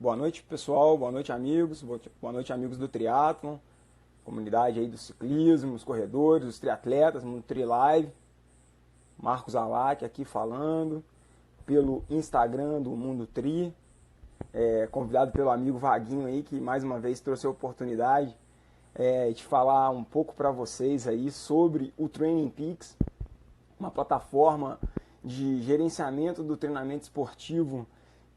Boa noite, pessoal. Boa noite, amigos. Boa noite, amigos do triatlon, comunidade aí do ciclismo, os corredores, os triatletas, Mundo Tri Live. Marcos Alac aqui falando pelo Instagram do Mundo Tri, convidado pelo amigo Vaguinho aí, que mais uma vez trouxe a oportunidade de falar um pouco para vocês aí sobre o Training Peaks, uma plataforma de gerenciamento do treinamento esportivo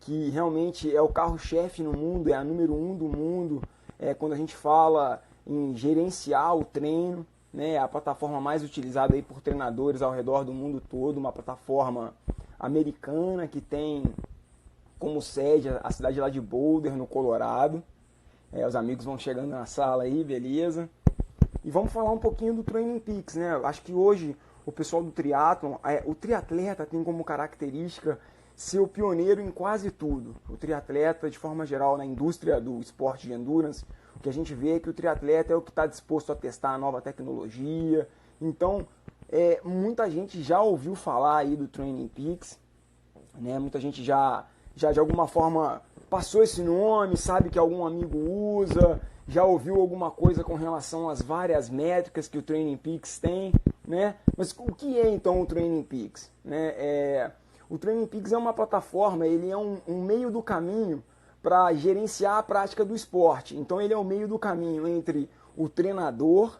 que realmente é o carro-chefe no mundo, é a número 1 do mundo, quando a gente fala em gerenciar o treino, né, é a plataforma mais utilizada aí por treinadores ao redor do mundo todo, uma plataforma americana que tem como sede a cidade lá de Boulder, no Colorado. Os amigos vão chegando na sala aí, beleza? E vamos falar um pouquinho do Training Peaks, né? Acho que hoje o pessoal do triatlon, o triatleta tem como característica ser o pioneiro em quase tudo. O triatleta, de forma geral, na indústria do esporte de endurance, o que a gente vê é que o triatleta é o que está disposto a testar a nova tecnologia. Então, muita gente já ouviu falar aí do Training Peaks, né? Muita gente já de alguma forma passou esse nome, sabe que algum amigo usa, já ouviu alguma coisa com relação às várias métricas que o Training Peaks tem, né? Mas o que é então o Training Peaks, né? O Training Peaks é uma plataforma, ele é um meio do caminho para gerenciar a prática do esporte. Então ele é o meio do caminho entre o treinador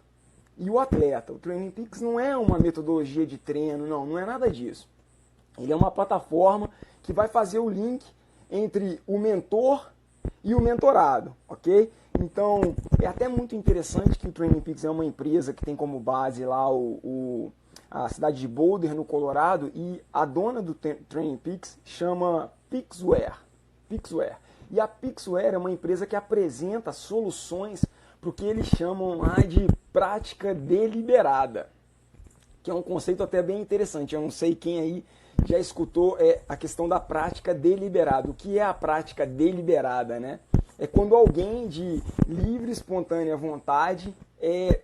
e o atleta. O Training Peaks não é uma metodologia de treino, não é nada disso. Ele é uma plataforma que vai fazer o link entre o mentor e o mentorado, ok? Então é até muito interessante que o Training Peaks é uma empresa que tem como base lá a cidade de Boulder, no Colorado, e a dona do Training Peaks chama Peaksware. E a Peaksware é uma empresa que apresenta soluções para o que eles chamam lá de prática deliberada, que é um conceito até bem interessante. Eu não sei quem aí já escutou a questão da prática deliberada. O que é a prática deliberada, né? É quando alguém de livre, espontânea vontade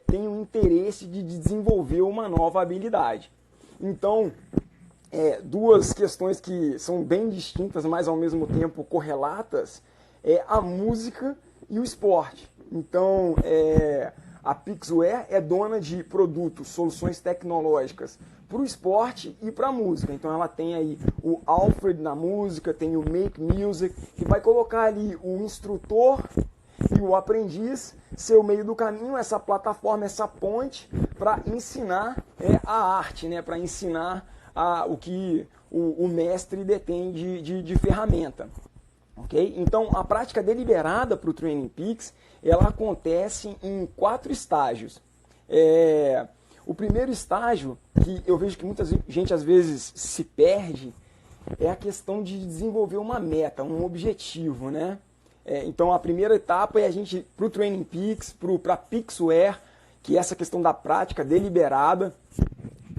tem o interesse de desenvolver uma nova habilidade. Então, duas questões que são bem distintas, mas ao mesmo tempo correlatas, a música e o esporte. Então, a Peaksware é dona de produtos, soluções tecnológicas para o esporte e para a música. Então ela tem aí o Alfred na música, tem o Make Music, que vai colocar ali o instrutor e o aprendiz ser o meio do caminho, essa plataforma, essa ponte para ensinar a arte, né? Para ensinar o que o mestre detém de ferramenta. Okay? Então a prática deliberada para o Training Peaks, ela acontece em 4 estágios. O primeiro estágio, que eu vejo que muita gente às vezes se perde, é a questão de desenvolver uma meta, um objetivo, né? Então a primeira etapa é a gente, para o Training Peaks, para a Peaksware, que é essa questão da prática deliberada,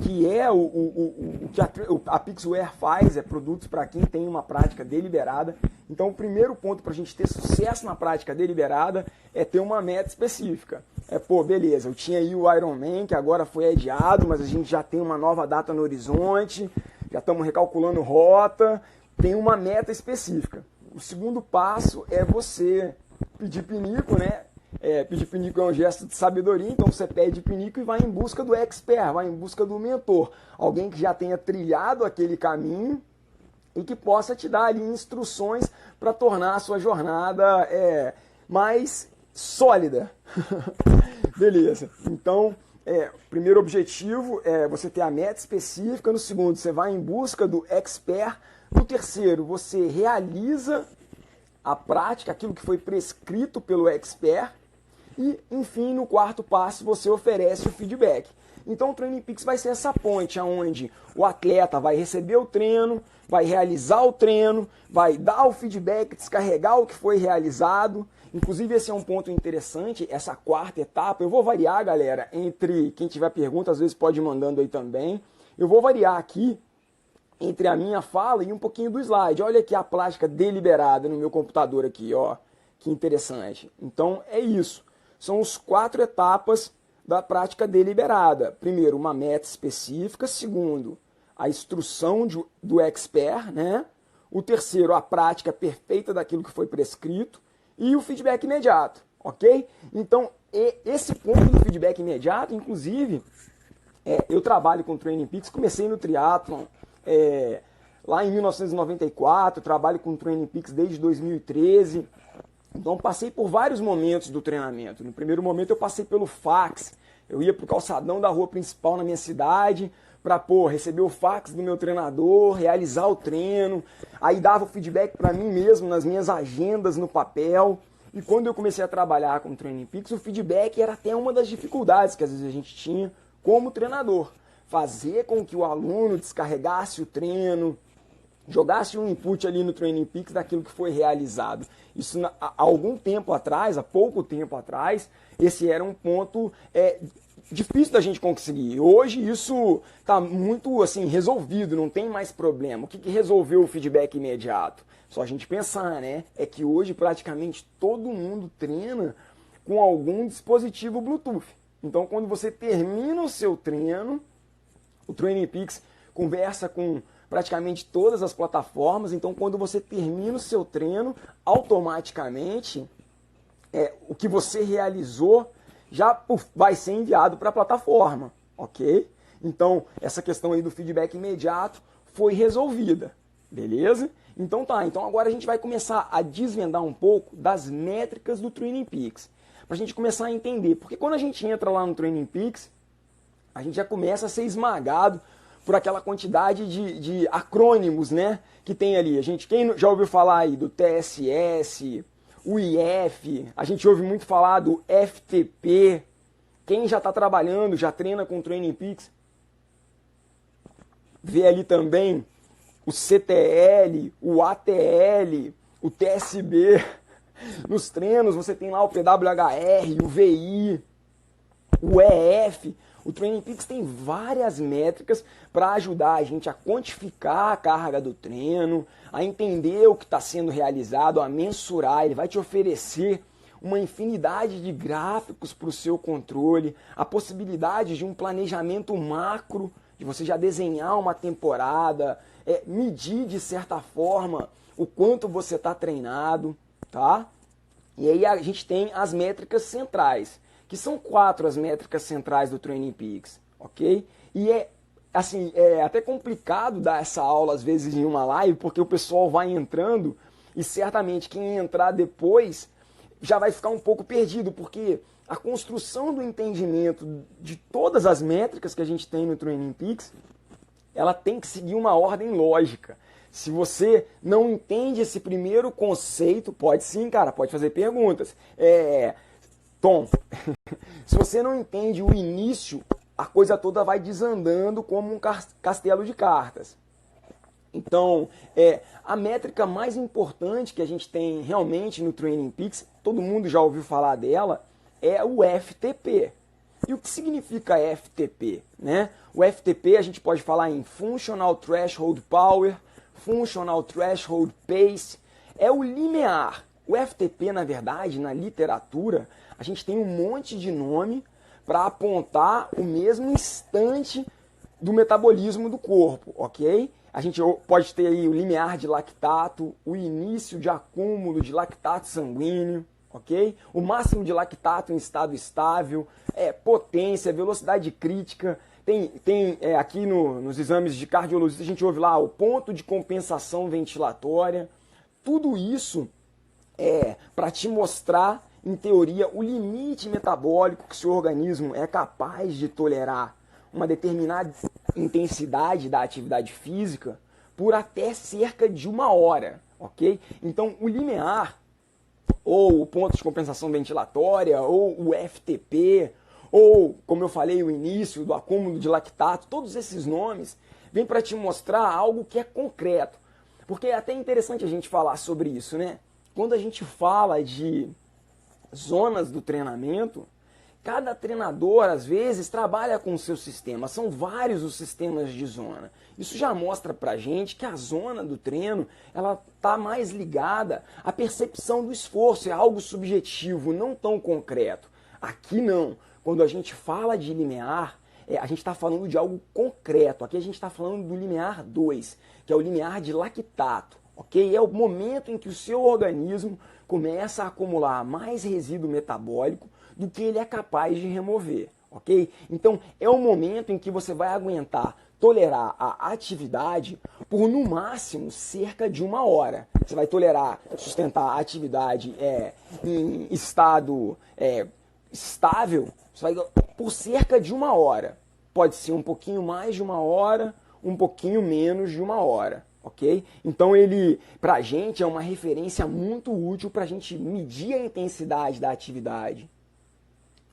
que é o que a Peaksware faz, produtos para quem tem uma prática deliberada. Então o primeiro ponto para a gente ter sucesso na prática deliberada é ter uma meta específica. Beleza, eu tinha aí o Ironman, que agora foi adiado, mas a gente já tem uma nova data no horizonte, já estamos recalculando rota, tem uma meta específica. O segundo passo é você pedir pinico, né? Pedir pinico é um gesto de sabedoria, então você pede pinico e vai em busca do expert, vai em busca do mentor, alguém que já tenha trilhado aquele caminho e que possa te dar ali instruções para tornar a sua jornada mais sólida. Beleza, então primeiro objetivo é você ter a meta específica. No segundo, você vai em busca do expert. No terceiro, você realiza a prática, aquilo que foi prescrito pelo expert. E, enfim, no quarto passo, você oferece o feedback. Então, o Training Peaks vai ser essa ponte onde o atleta vai receber o treino, vai realizar o treino, vai dar o feedback, descarregar o que foi realizado. Inclusive, esse é um ponto interessante, essa quarta etapa. Eu vou variar, galera, entre quem tiver pergunta, às vezes pode ir mandando aí também. Eu vou variar aqui entre a minha fala e um pouquinho do slide. Olha aqui a prática deliberada no meu computador aqui, ó. Que interessante. Então, é isso. São as 4 etapas da prática deliberada. Primeiro, uma meta específica. Segundo, a instrução do expert, né? O terceiro, a prática perfeita daquilo que foi prescrito. E o feedback imediato, ok? Então, esse ponto do feedback imediato, inclusive, eu trabalho com Training Peaks, comecei no triatlon lá em 1994, trabalho com Training Peaks desde 2013. Então, passei por vários momentos do treinamento. No primeiro momento, eu passei pelo fax. Eu ia para o calçadão da rua principal na minha cidade para receber o fax do meu treinador, realizar o treino. Aí dava o feedback para mim mesmo nas minhas agendas no papel. E quando eu comecei a trabalhar com o Training Peaks, o feedback era até uma das dificuldades que às vezes a gente tinha como treinador. Fazer com que o aluno descarregasse o treino, jogasse um input ali no Training Peaks daquilo que foi realizado. Isso há algum tempo atrás, há pouco tempo atrás, esse era um ponto difícil da gente conseguir. Hoje isso está muito assim resolvido, não tem mais problema. O que resolveu o feedback imediato? Só a gente pensar, né? É que hoje praticamente todo mundo treina com algum dispositivo Bluetooth. Então quando você termina o seu treino, o Training Peaks conversa com praticamente todas as plataformas. Então quando você termina o seu treino, automaticamente o que você realizou já vai ser enviado para a plataforma, ok? Então, essa questão aí do feedback imediato foi resolvida, beleza? Então então agora a gente vai começar a desvendar um pouco das métricas do Training Peaks, para a gente começar a entender, porque quando a gente entra lá no Training Peaks, a gente já começa a ser esmagado por aquela quantidade de acrônimos, né, que tem ali. Quem já ouviu falar aí do TSS, o IF, a gente ouve muito falar do FTP. Quem já está trabalhando, já treina com o Training Peaks, vê ali também o CTL, o ATL, o TSB. Nos treinos você tem lá o PWHR, o VI, o EF. O Training Peaks tem várias métricas para ajudar a gente a quantificar a carga do treino, a entender o que está sendo realizado, a mensurar. Ele vai te oferecer uma infinidade de gráficos para o seu controle, a possibilidade de um planejamento macro, de você já desenhar uma temporada, medir de certa forma o quanto você está treinado, tá? E aí a gente tem as métricas centrais, que são 4 as métricas centrais do Training Peaks, ok? E é até complicado dar essa aula às vezes em uma live, porque o pessoal vai entrando e certamente quem entrar depois já vai ficar um pouco perdido, porque a construção do entendimento de todas as métricas que a gente tem no Training Peaks, ela tem que seguir uma ordem lógica. Se você não entende esse primeiro conceito, pode sim, cara, pode fazer perguntas. Tom, se você não entende o início, a coisa toda vai desandando como um castelo de cartas. Então, a métrica mais importante que a gente tem realmente no Training Peaks, todo mundo já ouviu falar dela, é o FTP. E o que significa FTP? Né? O FTP a gente pode falar em Functional Threshold Power, Functional Threshold Pace, é o limiar. O FTP, na verdade, na literatura, a gente tem um monte de nome para apontar o mesmo instante do metabolismo do corpo, ok? A gente pode ter aí o limiar de lactato, o início de acúmulo de lactato sanguíneo, ok? O máximo de lactato em estado estável, potência, velocidade crítica. Tem aqui nos exames de cardiologista, a gente ouve lá o ponto de compensação ventilatória. Tudo isso para te mostrar, em teoria, o limite metabólico que seu organismo é capaz de tolerar uma determinada intensidade da atividade física por até cerca de 1 hora, ok? Então, o limiar, ou o ponto de compensação ventilatória, ou o FTP, ou, como eu falei, o início do acúmulo de lactato, todos esses nomes vêm para te mostrar algo que é concreto. Porque é até interessante a gente falar sobre isso, né? Quando a gente fala de zonas do treinamento, cada treinador, às vezes, trabalha com o seu sistema. São vários os sistemas de zona. Isso já mostra pra gente que a zona do treino, ela está mais ligada à percepção do esforço. É algo subjetivo, não tão concreto. Aqui não. Quando a gente fala de limiar, a gente está falando de algo concreto. Aqui a gente está falando do limiar 2, que é o limiar de lactato, ok? É o momento em que o seu organismo começa a acumular mais resíduo metabólico do que ele é capaz de remover, ok? Então, é o momento em que você vai aguentar tolerar a atividade por, no máximo, cerca de 1 hora. Você vai tolerar sustentar a atividade em estado estável por cerca de 1 hora. Pode ser um pouquinho mais de 1 hora, um pouquinho menos de 1 hora, ok? Então ele, pra gente, é uma referência muito útil para a gente medir a intensidade da atividade,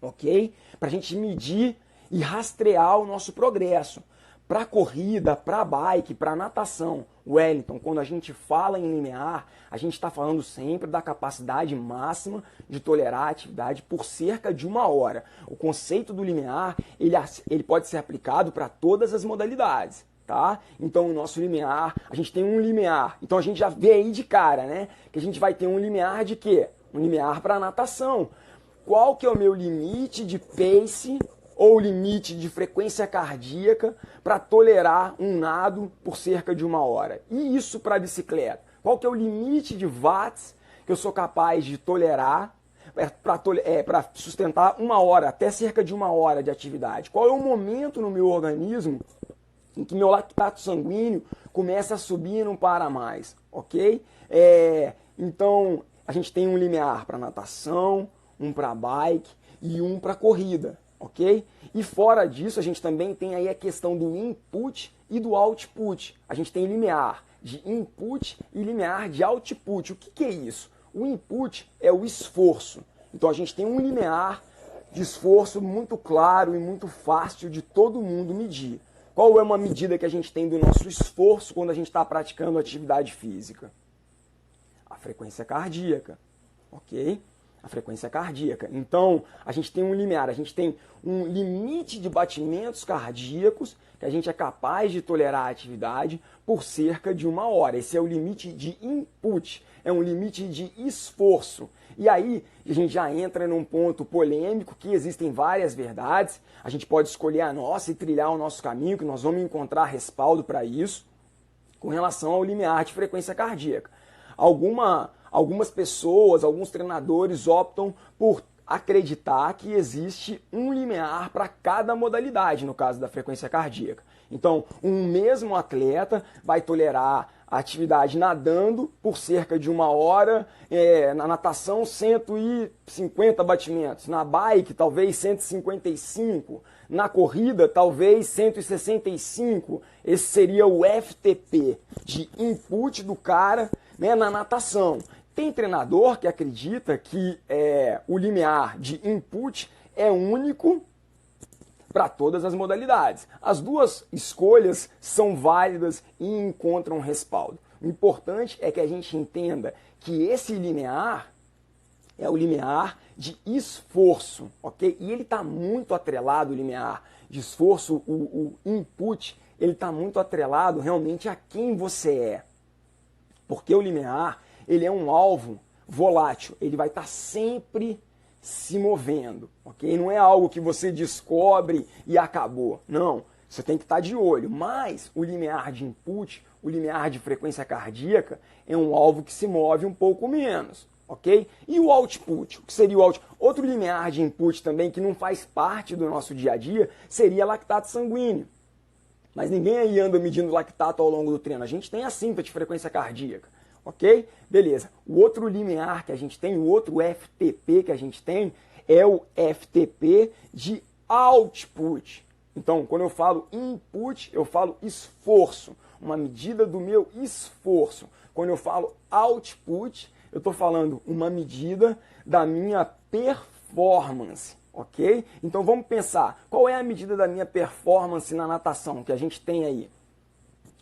ok? Para a gente medir e rastrear o nosso progresso. Para corrida, para bike, para natação, Wellington, quando a gente fala em limiar, a gente está falando sempre da capacidade máxima de tolerar a atividade por cerca de 1 hora. O conceito do limiar, ele pode ser aplicado para todas as modalidades, tá? Então, o nosso limiar, a gente tem um limiar. Então, a gente já vê aí de cara, né? Que a gente vai ter um limiar de quê? Um limiar para natação. Qual que é o meu limite de pace ou limite de frequência cardíaca para tolerar um nado por cerca de 1 hora? E isso para a bicicleta? Qual que é o limite de watts que eu sou capaz de tolerar para sustentar 1 hora, até cerca de 1 hora de atividade? Qual é o momento no meu organismo em que meu lactato sanguíneo começa a subir e não para mais, ok? Então, a gente tem um limiar para natação, um para bike e um para corrida, ok? E fora disso, a gente também tem aí a questão do input e do output. A gente tem limiar de input e limiar de output. O que é isso? O input é o esforço. Então a gente tem um limiar de esforço muito claro e muito fácil de todo mundo medir. Qual é uma medida que a gente tem do nosso esforço quando a gente está praticando atividade física? A frequência cardíaca, ok? A frequência cardíaca. Então, a gente tem um limiar, a gente tem um limite de batimentos cardíacos que a gente é capaz de tolerar a atividade por cerca de 1 hora. Esse é o limite de input, é um limite de esforço. E aí, a gente já entra num ponto polêmico, que existem várias verdades, a gente pode escolher a nossa e trilhar o nosso caminho, que nós vamos encontrar respaldo para isso, com relação ao limiar de frequência cardíaca. Algumas pessoas, alguns treinadores optam por acreditar que existe um limiar para cada modalidade, no caso da frequência cardíaca. Então, um mesmo atleta vai tolerar a atividade nadando por cerca de 1 hora, na natação 150 batimentos, na bike talvez 155, na corrida talvez 165. Esse seria o FTP de input do cara, né, na natação. Tem treinador que acredita que o limiar de input é único para todas as modalidades. As duas escolhas são válidas e encontram respaldo. O importante é que a gente entenda que esse limiar é o limiar de esforço, ok? E ele está muito atrelado, o limiar de esforço, o input, ele está muito atrelado realmente a quem você é. Porque o limiar, ele é um alvo volátil, ele vai estar sempre se movendo, ok? Não é algo que você descobre e acabou, não. Você tem que estar de olho, mas o limiar de input, o limiar de frequência cardíaca, é um alvo que se move um pouco menos, ok? E o output, o que seria o output? Outro limiar de input também que não faz parte do nosso dia a dia seria lactato sanguíneo. Mas ninguém aí anda medindo lactato ao longo do treino. A gente tem a cinta de frequência cardíaca, ok? Beleza. O outro limiar que a gente tem, o outro FTP que a gente tem, é o FTP de output. Então, quando eu falo input, eu falo esforço, uma medida do meu esforço. Quando eu falo output, eu estou falando uma medida da minha performance. Ok? Então vamos pensar, qual é a medida da minha performance na natação que a gente tem aí?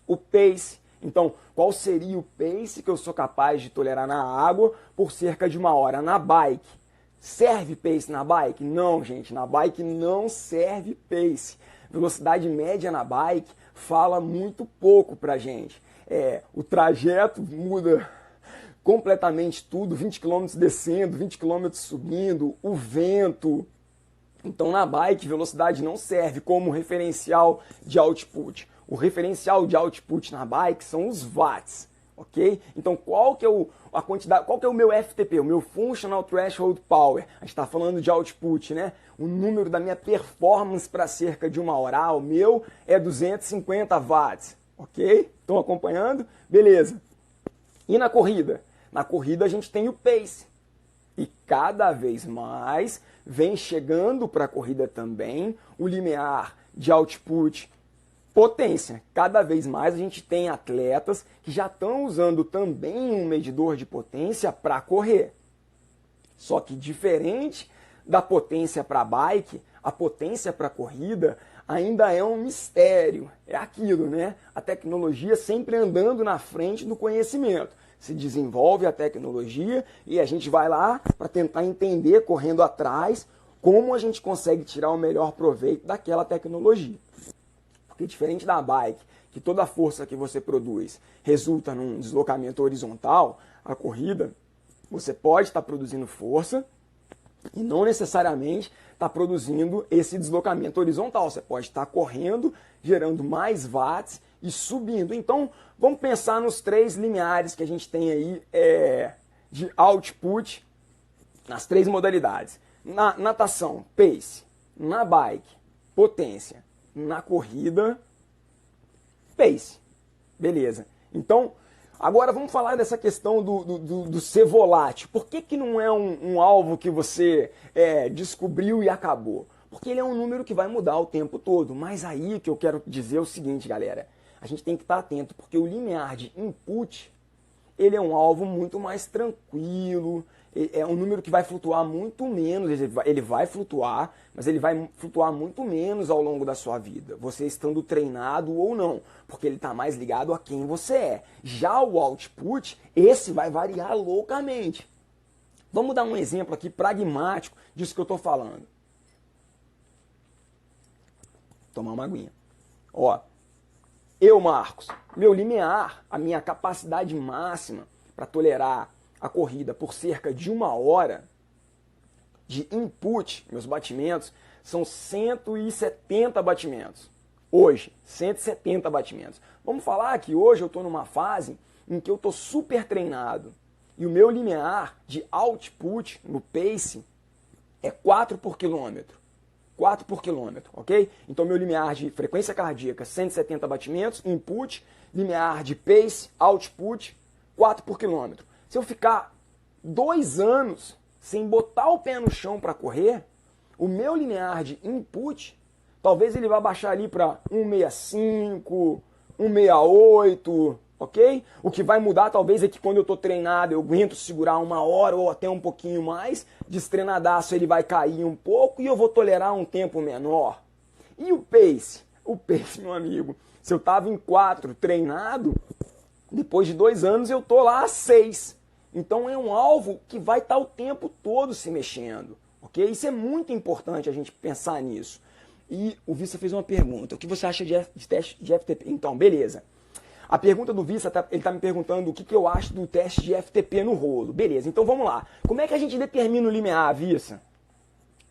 O pace. Então, qual seria o pace que eu sou capaz de tolerar na água por cerca de 1 hora? Na bike. Serve pace na bike? Não, gente, na bike não serve pace. Velocidade média na bike fala muito pouco pra gente. O trajeto muda completamente tudo, 20 km descendo, 20 km subindo, o vento. Então, na bike, velocidade não serve como referencial de output. O referencial de output na bike são os watts, ok? Então qual que é a quantidade, qual que é o meu FTP, o meu Functional Threshold Power? A gente está falando de output, né? O número da minha performance para cerca de uma hora. Ah, o meu é 250 watts, ok? Estão acompanhando? Beleza. E na corrida? Na corrida a gente tem o pace. E cada vez mais vem chegando para a corrida também o limiar de output potência. Cada vez mais a gente tem atletas que já estão usando também um medidor de potência para correr. Só que diferente da potência para bike, a potência para corrida ainda é um mistério. É aquilo, né? A tecnologia sempre andando na frente do conhecimento. Se desenvolve a tecnologia e a gente vai lá para tentar entender, correndo atrás, como a gente consegue tirar o melhor proveito daquela tecnologia. Porque diferente da bike, que toda a força que você produz resulta num deslocamento horizontal, a corrida, você pode estar produzindo força e não necessariamente está produzindo esse deslocamento horizontal. Você pode estar correndo, gerando mais watts e subindo. Então, vamos pensar nos 3 limiares que a gente tem aí de output nas 3 modalidades. Na natação, pace. Na bike, potência. Na corrida, pace. Beleza. Então, agora vamos falar dessa questão do ser volátil. Por que não é um alvo que você descobriu e acabou? Porque ele é um número que vai mudar o tempo todo. Mas aí que eu quero dizer é o seguinte, galera. A gente tem que estar atento, porque o limiar de input, ele é um alvo muito mais tranquilo, é um número que vai flutuar muito menos, ele vai flutuar, mas ele vai flutuar muito menos ao longo da sua vida, você estando treinado ou não, porque ele está mais ligado a quem você é. Já o output, esse vai variar loucamente. Vamos dar um exemplo aqui pragmático disso que eu estou falando. Tomar uma aguinha. Ó, Marcos, meu limiar, a minha capacidade máxima para tolerar a corrida por cerca de 1 hora de input, meus batimentos, são 170 batimentos. Hoje, 170 batimentos. Vamos falar que hoje eu estou numa fase em que eu estou super treinado e o meu limiar de output no pace é 4 por quilômetro. 4 por quilômetro, ok? Então, meu limiar de frequência cardíaca, 170 batimentos, input, limiar de pace, output, 4 por quilômetro. Se eu ficar 2 anos sem botar o pé no chão para correr, o meu limiar de input, talvez ele vá baixar ali para 165, 168, ok? O que vai mudar talvez é que quando eu estou treinado eu aguento segurar 1 hora ou até um pouquinho mais, destreinadaço ele vai cair um pouco e eu vou tolerar um tempo menor. E o pace? O pace, meu amigo, se eu estava em 4 treinado, depois de 2 anos eu estou lá a 6. Então é um alvo que vai estar o tempo todo se mexendo, ok? Isso é muito importante a gente pensar nisso. E o Vissa fez uma pergunta, o que você acha de teste de FTP? Então, beleza. A pergunta do Vissa, ele está me perguntando o que eu acho do teste de FTP no rolo. Beleza, então vamos lá. Como é que a gente determina o limiar, Vissa?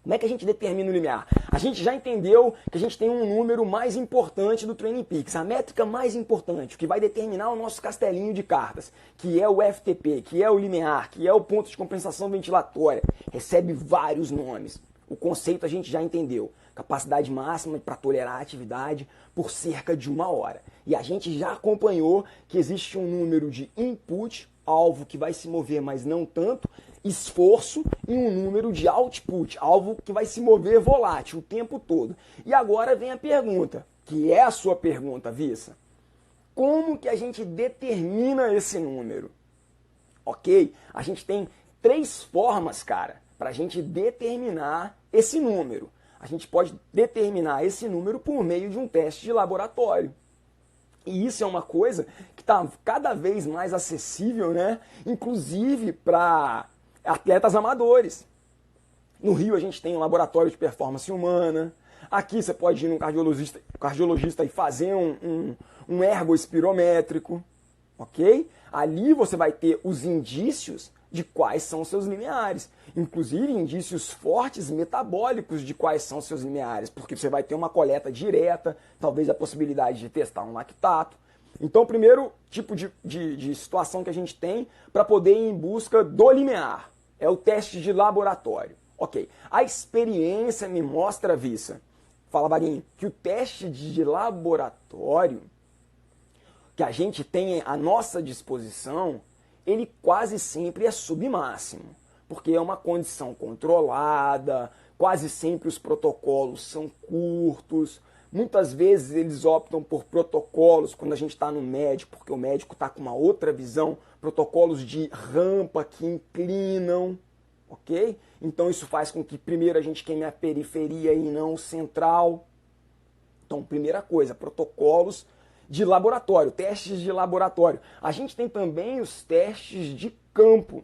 Como é que a gente determina o limiar? A gente já entendeu que a gente tem um número mais importante do Training Peaks, a métrica mais importante, o que vai determinar o nosso castelinho de cartas, que é o FTP, que é o limiar, que é o ponto de compensação ventilatória. Recebe vários nomes. O conceito a gente já entendeu. Capacidade máxima para tolerar a atividade por cerca de 1 hora. E a gente já acompanhou que existe um número de input, alvo que vai se mover, mas não tanto, esforço, e um número de output, alvo que vai se mover volátil o tempo todo. E agora vem a pergunta, que é a sua pergunta, Vissa. Como que a gente determina esse número? Ok? A gente tem 3 formas, cara, para a gente determinar esse número. A gente pode determinar esse número por meio de um teste de laboratório. E isso é uma coisa que está cada vez mais acessível, né? Inclusive para atletas amadores. No Rio a gente tem um laboratório de performance humana. Aqui você pode ir num cardiologista e fazer um ergoespirométrico, ok? Ali você vai ter os indícios de quais são seus limiares. Inclusive indícios fortes metabólicos de quais são seus limiares, porque você vai ter uma coleta direta, talvez a possibilidade de testar um lactato. Então, o primeiro tipo de situação que a gente tem para poder ir em busca do limiar é o teste de laboratório. Ok, a experiência me mostra, Vissa, fala Vaguinho, que o teste de laboratório que a gente tem à nossa disposição, ele quase sempre é submáximo, porque é uma condição controlada, quase sempre os protocolos são curtos, muitas vezes eles optam por protocolos quando a gente está no médico, porque o médico está com uma outra visão, protocolos de rampa que inclinam, ok? Então isso faz com que primeiro a gente queime a periferia e não o central. Então, primeira coisa, protocolos de laboratório, testes de laboratório. A gente tem também os testes de campo.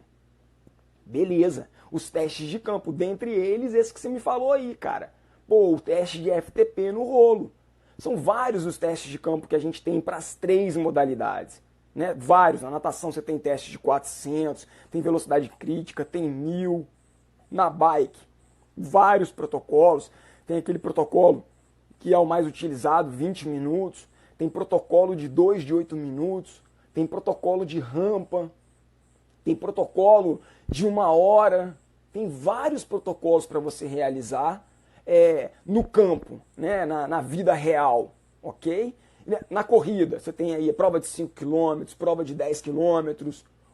Beleza, os testes de campo, dentre eles esse que você me falou aí, cara. Pô, o teste de FTP no rolo. São vários os testes de campo que a gente tem para as 3 modalidades. Né? Vários. Na natação você tem teste de 400, tem velocidade crítica, tem 1000. Na bike, vários protocolos. Tem aquele protocolo que é o mais utilizado, 20 minutos. Tem protocolo de 2 de 8 minutos. Tem protocolo de rampa. Tem protocolo de 1 hora. Tem vários protocolos para você realizar no campo, né? na vida real, ok? Na corrida, você tem aí a prova de 5 km, prova de 10 km,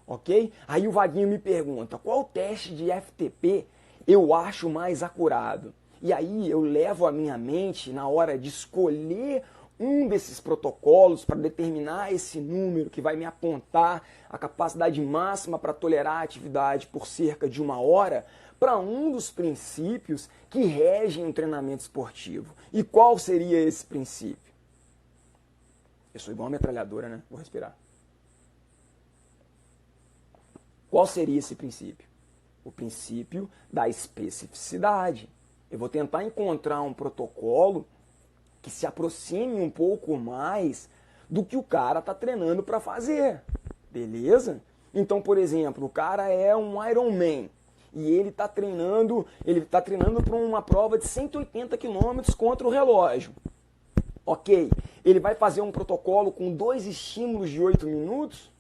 ok? Aí o Vaguinho me pergunta, qual teste de FTP eu acho mais acurado? E aí eu levo a minha mente na hora de escolher um desses protocolos para determinar esse número que vai me apontar a capacidade máxima para tolerar a atividade por cerca de 1 hora, para um dos princípios que regem o treinamento esportivo. E qual seria esse princípio? Eu sou igual uma metralhadora, né? Vou respirar. Qual seria esse princípio? O princípio da especificidade. Eu vou tentar encontrar um protocolo que se aproxime um pouco mais do que o cara está treinando para fazer. Beleza? Então, por exemplo, o cara é um Ironman e ele está treinando para uma prova de 180 km contra o relógio. Ok, ele vai fazer um protocolo com 2 estímulos de 8 minutos?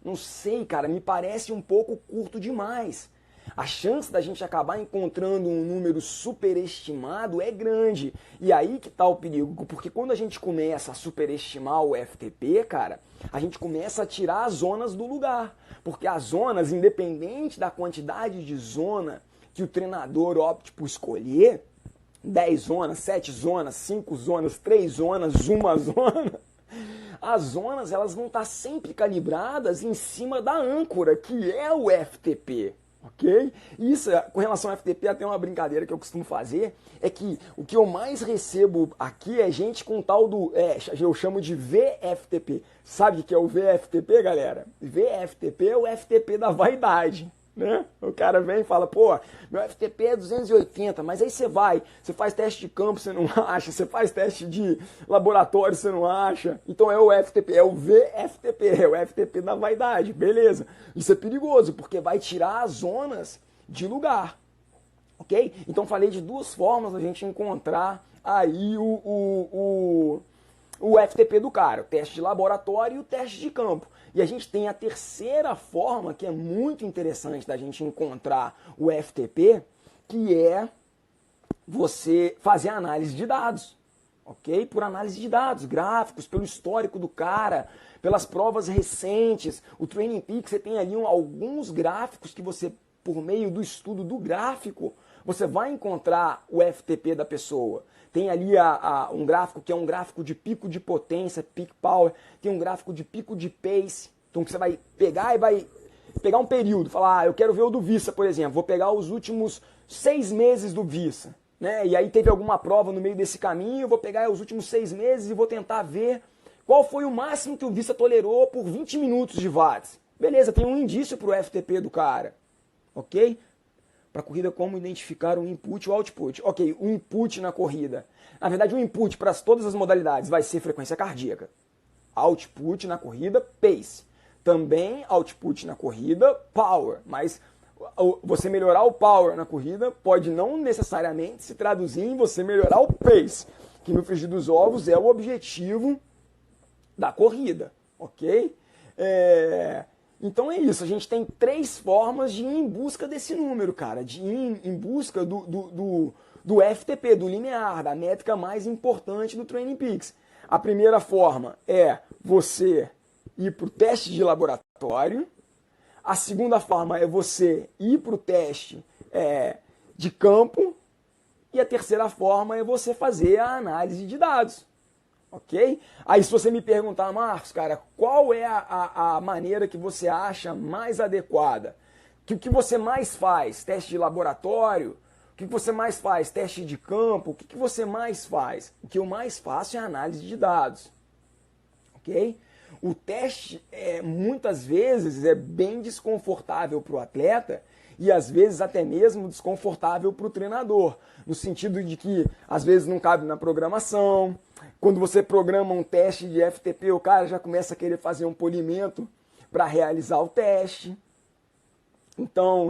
Não sei, cara, me parece um pouco curto demais. A chance da gente acabar encontrando um número superestimado é grande. E aí que está o perigo, porque quando a gente começa a superestimar o FTP, cara, a gente começa a tirar as zonas do lugar. Porque as zonas, independente da quantidade de zona que o treinador opte por escolher, 10 zonas, 7 zonas, 5 zonas, 3 zonas, 1 zona, as zonas elas vão estar sempre calibradas em cima da âncora, que é o FTP. Ok? Isso, com relação ao FTP, até uma brincadeira que eu costumo fazer, é que o que eu mais recebo aqui é gente com tal do, eu chamo de VFTP. Sabe o que é o VFTP, galera? VFTP é o FTP da vaidade. Né? O cara vem e fala, pô, meu FTP é 280, mas aí você faz teste de campo, você não acha, você faz teste de laboratório, você não acha, então é o FTP, é o VFTP, é o FTP da vaidade, beleza. Isso é perigoso, porque vai tirar as zonas de lugar, ok? Então falei de 2 formas da gente encontrar aí o FTP do cara, o teste de laboratório e o teste de campo. E a gente tem a terceira forma, que é muito interessante da gente encontrar o FTP, que é você fazer análise de dados, ok? Por análise de dados, gráficos, pelo histórico do cara, pelas provas recentes. O Training Peaks, você tem ali alguns gráficos que você, por meio do estudo do gráfico, você vai encontrar o FTP da pessoa. Tem ali um gráfico que é um gráfico de pico de potência, peak power, tem um gráfico de pico de pace, então que você vai pegar e vai pegar um período, falar, eu quero ver o do Vissa, por exemplo, vou pegar os últimos 6 meses do Vissa, né? E aí teve alguma prova no meio desse caminho, eu vou pegar os últimos 6 meses e vou tentar ver qual foi o máximo que o Vissa tolerou por 20 minutos de watts. Beleza, tem um indício para o FTP do cara, ok? Para a corrida, como identificar o input e o output. Ok, o input na corrida. Na verdade, o input para todas as modalidades vai ser frequência cardíaca. Output na corrida, pace. Também output na corrida, power. Mas você melhorar o power na corrida pode não necessariamente se traduzir em você melhorar o pace, que no frigir dos ovos é o objetivo da corrida, ok? Então é isso, a gente tem 3 formas de ir em busca desse número, cara, de ir em busca do FTP, do limiar, da métrica mais importante do Training Peaks. A primeira forma é você ir para o teste de laboratório. A segunda forma é você ir para o teste de campo. E a terceira forma é você fazer a análise de dados. Ok? Aí se você me perguntar, Marcos, cara, qual é a maneira que você acha mais adequada? O que você mais faz? Teste de laboratório? O que você mais faz? Teste de campo? O que você mais faz? O que eu mais faço é análise de dados. Ok? O teste, muitas vezes, é bem desconfortável para o atleta e às vezes até mesmo desconfortável para o treinador, no sentido de que às vezes não cabe na programação. Quando você programa um teste de FTP, o cara já começa a querer fazer um polimento para realizar o teste. Então,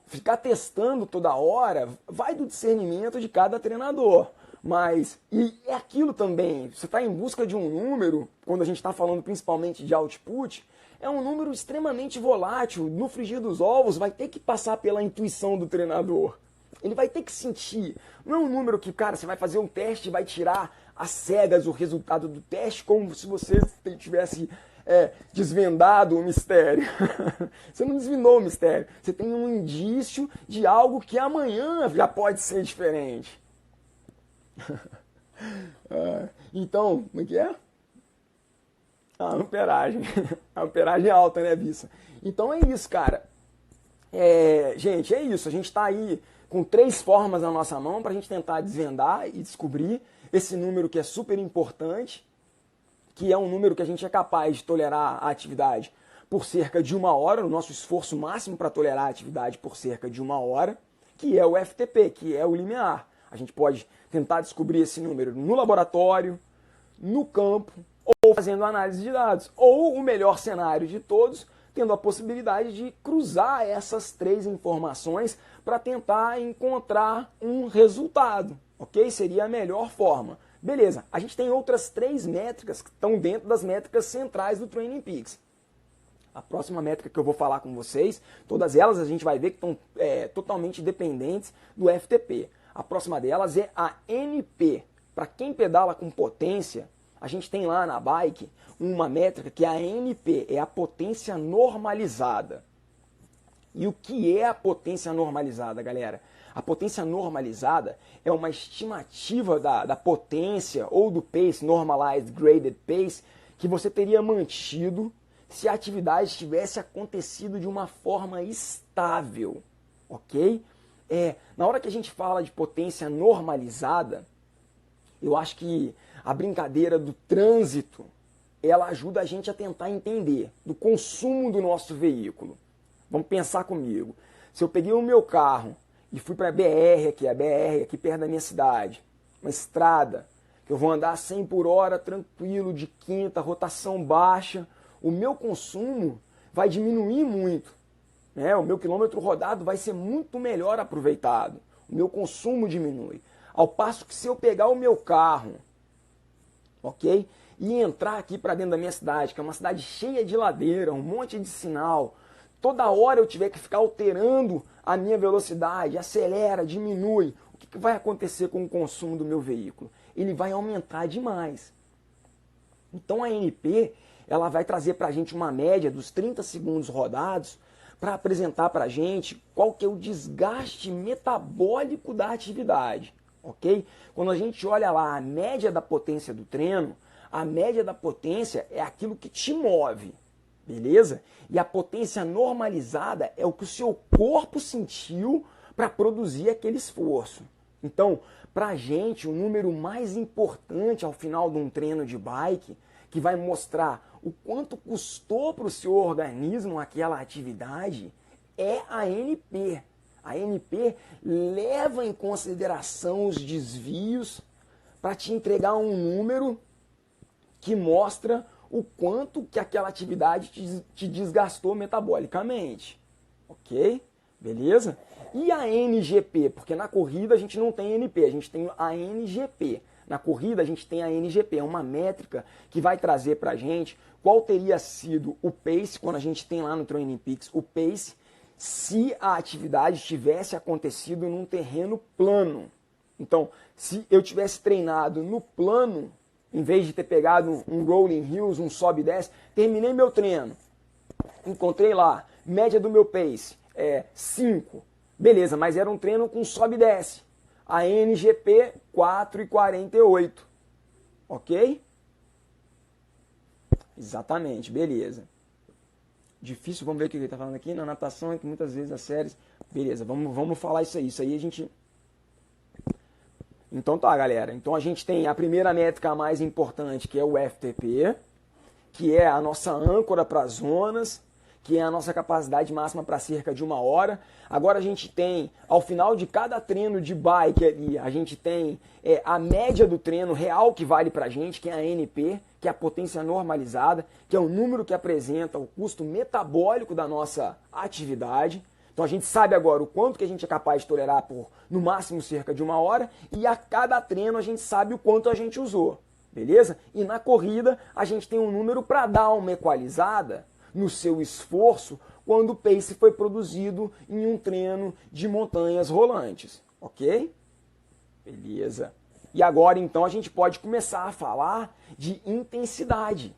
ficar testando toda hora vai do discernimento de cada treinador. Mas, e é aquilo também, você está em busca de um número, quando a gente está falando principalmente de output, é um número extremamente volátil. No frigir dos ovos vai ter que passar pela intuição do treinador. Ele vai ter que sentir. Não é um número que, cara, você vai fazer um teste e vai tirar às cegas o resultado do teste como se você tivesse desvendado o mistério. Você não desvendou o mistério. Você tem um indício de algo que amanhã já pode ser diferente. Então, como é que é? A amperagem. A amperagem é alta, né, Bissa? Então é isso, cara. Gente, é isso. A gente está aí com 3 formas na nossa mão para a gente tentar desvendar e descobrir esse número que é super importante, que é um número que a gente é capaz de tolerar a atividade por cerca de 1 hora, o nosso esforço máximo para tolerar a atividade por cerca de 1 hora, que é o FTP, que é o limiar. A gente pode tentar descobrir esse número no laboratório, no campo, ou fazendo análise de dados. Ou o melhor cenário de todos, tendo a possibilidade de cruzar essas 3 informações para tentar encontrar um resultado, ok? Seria a melhor forma. Beleza, a gente tem outras 3 métricas que estão dentro das métricas centrais do Training Peaks. A próxima métrica que eu vou falar com vocês, todas elas a gente vai ver que estão totalmente dependentes do FTP. A próxima delas é a NP. Para quem pedala com potência, a gente tem lá na bike uma métrica que é a NP, é a potência normalizada. E o que é a potência normalizada, galera? A potência normalizada é uma estimativa da potência ou do pace, normalized graded pace, que você teria mantido se a atividade tivesse acontecido de uma forma estável, ok? Na hora que a gente fala de potência normalizada, eu acho que a brincadeira do trânsito, ela ajuda a gente a tentar entender do consumo do nosso veículo. Vamos pensar comigo. Se eu peguei o meu carro e fui para a BR aqui perto da minha cidade, uma estrada, que eu vou andar 100 por hora tranquilo, de quinta, rotação baixa, o meu consumo vai diminuir muito. O meu quilômetro rodado vai ser muito melhor aproveitado. O meu consumo diminui. Ao passo que se eu pegar o meu carro, ok? E entrar aqui para dentro da minha cidade, que é uma cidade cheia de ladeira, um monte de sinal, toda hora eu tiver que ficar alterando a minha velocidade, acelera, diminui, o que vai acontecer com o consumo do meu veículo? Ele vai aumentar demais. Então a NP, ela vai trazer para a gente uma média dos 30 segundos rodados para apresentar para a gente qual que é o desgaste metabólico da atividade, ok? Quando a gente olha lá a média da potência do treino, a média da potência é aquilo que te move, beleza? E a potência normalizada é o que o seu corpo sentiu para produzir aquele esforço. Então, para a gente, o número mais importante ao final de um treino de bike, que vai mostrar o quanto custou para o seu organismo aquela atividade, é a NP. A NP leva em consideração os desvios para te entregar um número que mostra o quanto que aquela atividade te desgastou metabolicamente. Ok? Beleza? E a NGP? Porque na corrida a gente não tem NP, a gente tem a NGP. Na corrida a gente tem a NGP, é uma métrica que vai trazer para a gente qual teria sido o pace, quando a gente tem lá no Training Peaks, o pace, se a atividade tivesse acontecido num terreno plano. Então, se eu tivesse treinado no plano, em vez de ter pegado um rolling hills, um sobe e desce, terminei meu treino, encontrei lá, média do meu pace é 5, beleza, mas era um treino com sobe e desce. A NGP 4,48, ok? Exatamente, beleza. Difícil, vamos ver o que ele está falando aqui. Na natação é que muitas vezes as séries... Beleza, vamos falar isso aí a gente... Então tá, galera. Então a gente tem a primeira métrica mais importante, que é o FTP, que é a nossa âncora para as zonas, que é a nossa capacidade máxima para cerca de 1 hora. Agora a gente tem, ao final de cada treino de bike ali, a gente tem a média do treino real que vale para a gente, que é a NP, que é a potência normalizada, que é o número que apresenta o custo metabólico da nossa atividade. Então a gente sabe agora o quanto que a gente é capaz de tolerar por, no máximo, cerca de 1 hora, e a cada treino a gente sabe o quanto a gente usou, beleza? E na corrida a gente tem um número para dar uma equalizada no seu esforço quando o pace foi produzido em um treino de montanhas rolantes, ok? Beleza. E agora então a gente pode começar a falar de intensidade.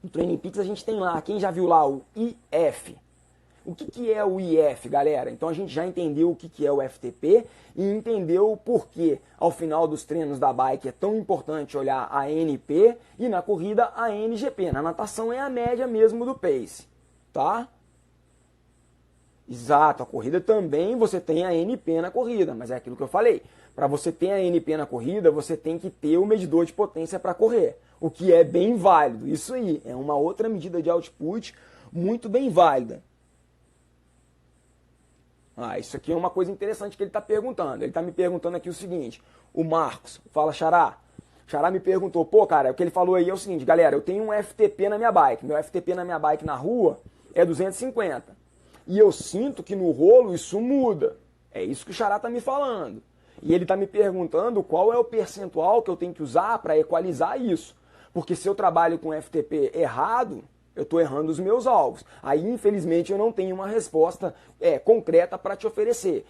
No Training Peaks a gente tem lá, quem já viu lá o IF? O que é o IF, galera? Então a gente já entendeu o que é o FTP e entendeu o porquê, ao final dos treinos da bike, é tão importante olhar a NP e na corrida a NGP. Na natação é a média mesmo do pace, tá? Exato, a corrida também você tem a NP na corrida, mas é aquilo que eu falei. Para você ter a NP na corrida, você tem que ter o medidor de potência para correr, o que é bem válido. Isso aí, é uma outra medida de output muito bem válida. Isso aqui é uma coisa interessante que ele está perguntando. Ele está me perguntando aqui o seguinte, o Marcos, fala Xará. Xará me perguntou, pô cara, o que ele falou aí é o seguinte, galera, eu tenho um FTP na minha bike, meu FTP na minha bike na rua é 250. E eu sinto que no rolo isso muda. É isso que o Xará está me falando. E ele está me perguntando qual é o percentual que eu tenho que usar para equalizar isso. Porque se eu trabalho com FTP errado, eu estou errando os meus alvos. Aí, infelizmente, eu não tenho uma resposta concreta para te oferecer.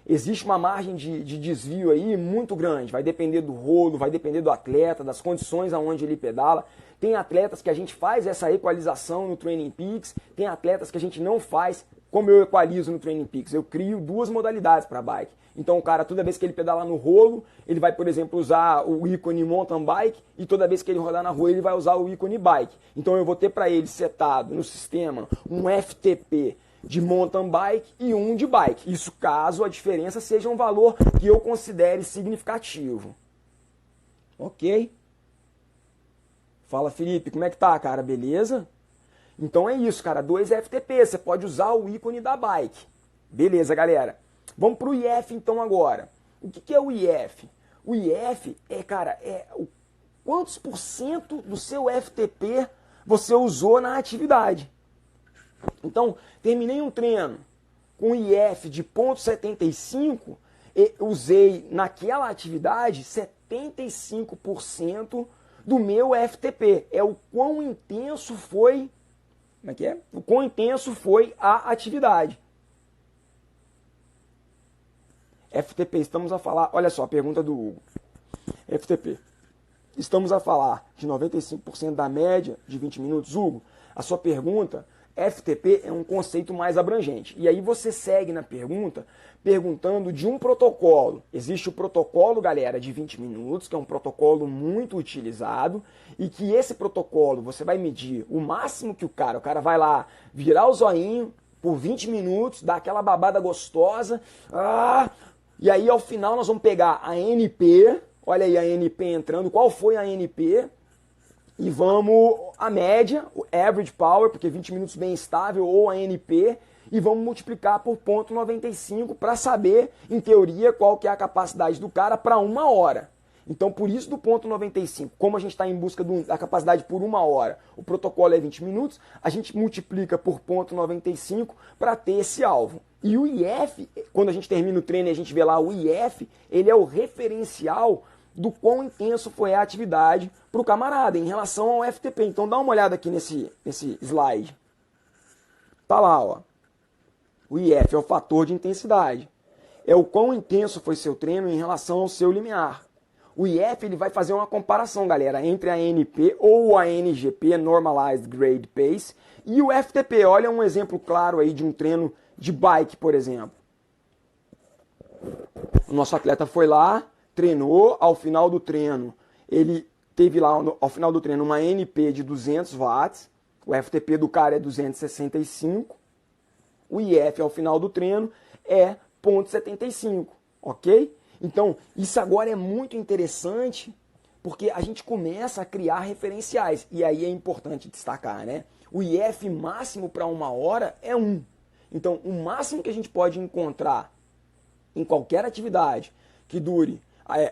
Existe uma margem de desvio aí muito grande. Vai depender do rolo, vai depender do atleta, das condições aonde ele pedala. Tem atletas que a gente faz essa equalização no Training Peaks, tem atletas que a gente não faz. Como eu equalizo no Training Peaks? Eu crio 2 modalidades para a bike. Então o cara, toda vez que ele pedalar no rolo, ele vai, por exemplo, usar o ícone mountain bike e toda vez que ele rodar na rua, ele vai usar o ícone bike. Então eu vou ter para ele setado no sistema um FTP de mountain bike e um de bike. Isso caso a diferença seja um valor que eu considere significativo. Ok? Fala, Felipe, como é que tá, cara? Beleza? Então é isso, cara, 2 FTP, você pode usar o ícone da bike. Beleza, galera. Vamos para o IF então agora. O que é o IF? O IF é o quantos por cento do seu FTP você usou na atividade. Então, terminei um treino com IF de 0,75 e usei naquela atividade 75% do meu FTP. É o quão intenso foi... Como é que é? O quão intenso foi a atividade. FTP, estamos a falar... Olha só, a pergunta do Hugo. FTP, estamos a falar de 95% da média de 20 minutos. Hugo, a sua pergunta, FTP é um conceito mais abrangente. E aí você segue na pergunta, perguntando de um protocolo. Existe o protocolo, galera, de 20 minutos, que é um protocolo muito utilizado, e que esse protocolo você vai medir o máximo que o cara vai lá virar o zoinho por 20 minutos, dar aquela babada gostosa, e aí ao final nós vamos pegar a NP, olha aí a NP entrando, qual foi a NP? E vamos a média, o average power, porque 20 minutos bem estável, ou a NP, e vamos multiplicar por 0,95 para saber, em teoria, qual que é a capacidade do cara para 1 hora. Então, por isso do 0,95, como a gente está em busca da capacidade por 1 hora, o protocolo é 20 minutos, a gente multiplica por 0,95 para ter esse alvo. E o IF, quando a gente termina o treino e a gente vê lá o IF, ele é o referencial do quão intenso foi a atividade para o camarada em relação ao FTP. Então dá uma olhada aqui nesse slide. Tá lá, ó. O IF é o fator de intensidade. É o quão intenso foi seu treino em relação ao seu limiar. O IF ele vai fazer uma comparação, galera, entre a NP ou a NGP, Normalized Grade Pace, e o FTP. Olha um exemplo claro aí de um treino de bike, por exemplo. O nosso atleta foi lá, treinou, ao final do treino, ele teve lá, ao final do treino, uma NP de 200 watts, o FTP do cara é 265, o IF ao final do treino é 0,75, ok? Então, isso agora é muito interessante, porque a gente começa a criar referenciais, e aí é importante destacar, né? O IF máximo para uma hora é 1. Então, o máximo que a gente pode encontrar em qualquer atividade que dure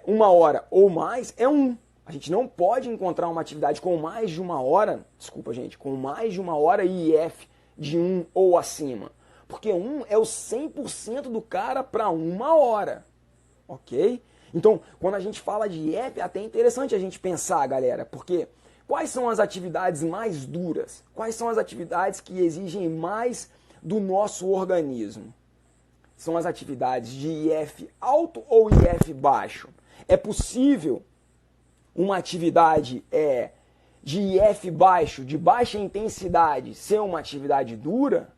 uma hora ou mais é 1. A gente não pode encontrar uma atividade com mais de uma hora, desculpa gente, com mais de uma hora e IF de 1 ou acima. Porque 1 é o 100% do cara para uma hora, ok? Então, quando a gente fala de IF, é até interessante a gente pensar, galera, porque quais são as atividades mais duras? Quais são as atividades que exigem mais do nosso organismo? São as atividades de IF alto ou IF baixo? É possível uma atividade de IF baixo, de baixa intensidade, ser uma atividade dura?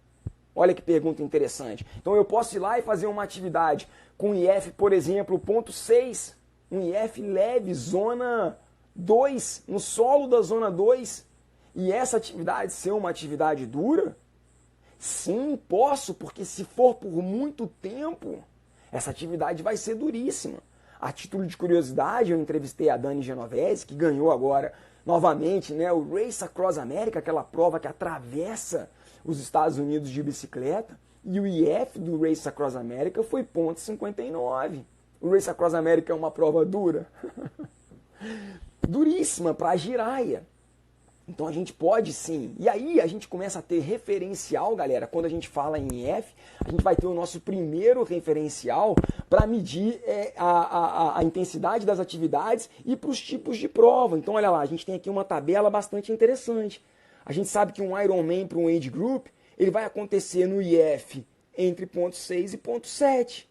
Olha que pergunta interessante. Então eu posso ir lá e fazer uma atividade com IF, por exemplo, 0,6, um IF leve, zona 2, no solo da zona 2, e essa atividade ser uma atividade dura? Sim, posso, porque se for por muito tempo, essa atividade vai ser duríssima. A título de curiosidade, eu entrevistei a Dani Genovese, que ganhou agora novamente, né, o Race Across America, aquela prova que atravessa os Estados Unidos de bicicleta, e o IF do Race Across America foi 0,59. O Race Across America é uma prova dura. Duríssima para a giraia. Então a gente pode sim. E aí a gente começa a ter referencial, galera. Quando a gente fala em IF, a gente vai ter o nosso primeiro referencial para medir a intensidade das atividades e para os tipos de prova. Então olha lá, a gente tem aqui uma tabela bastante interessante. A gente sabe que um Ironman para um age group, ele vai acontecer no IF entre 0,6 e 0,7.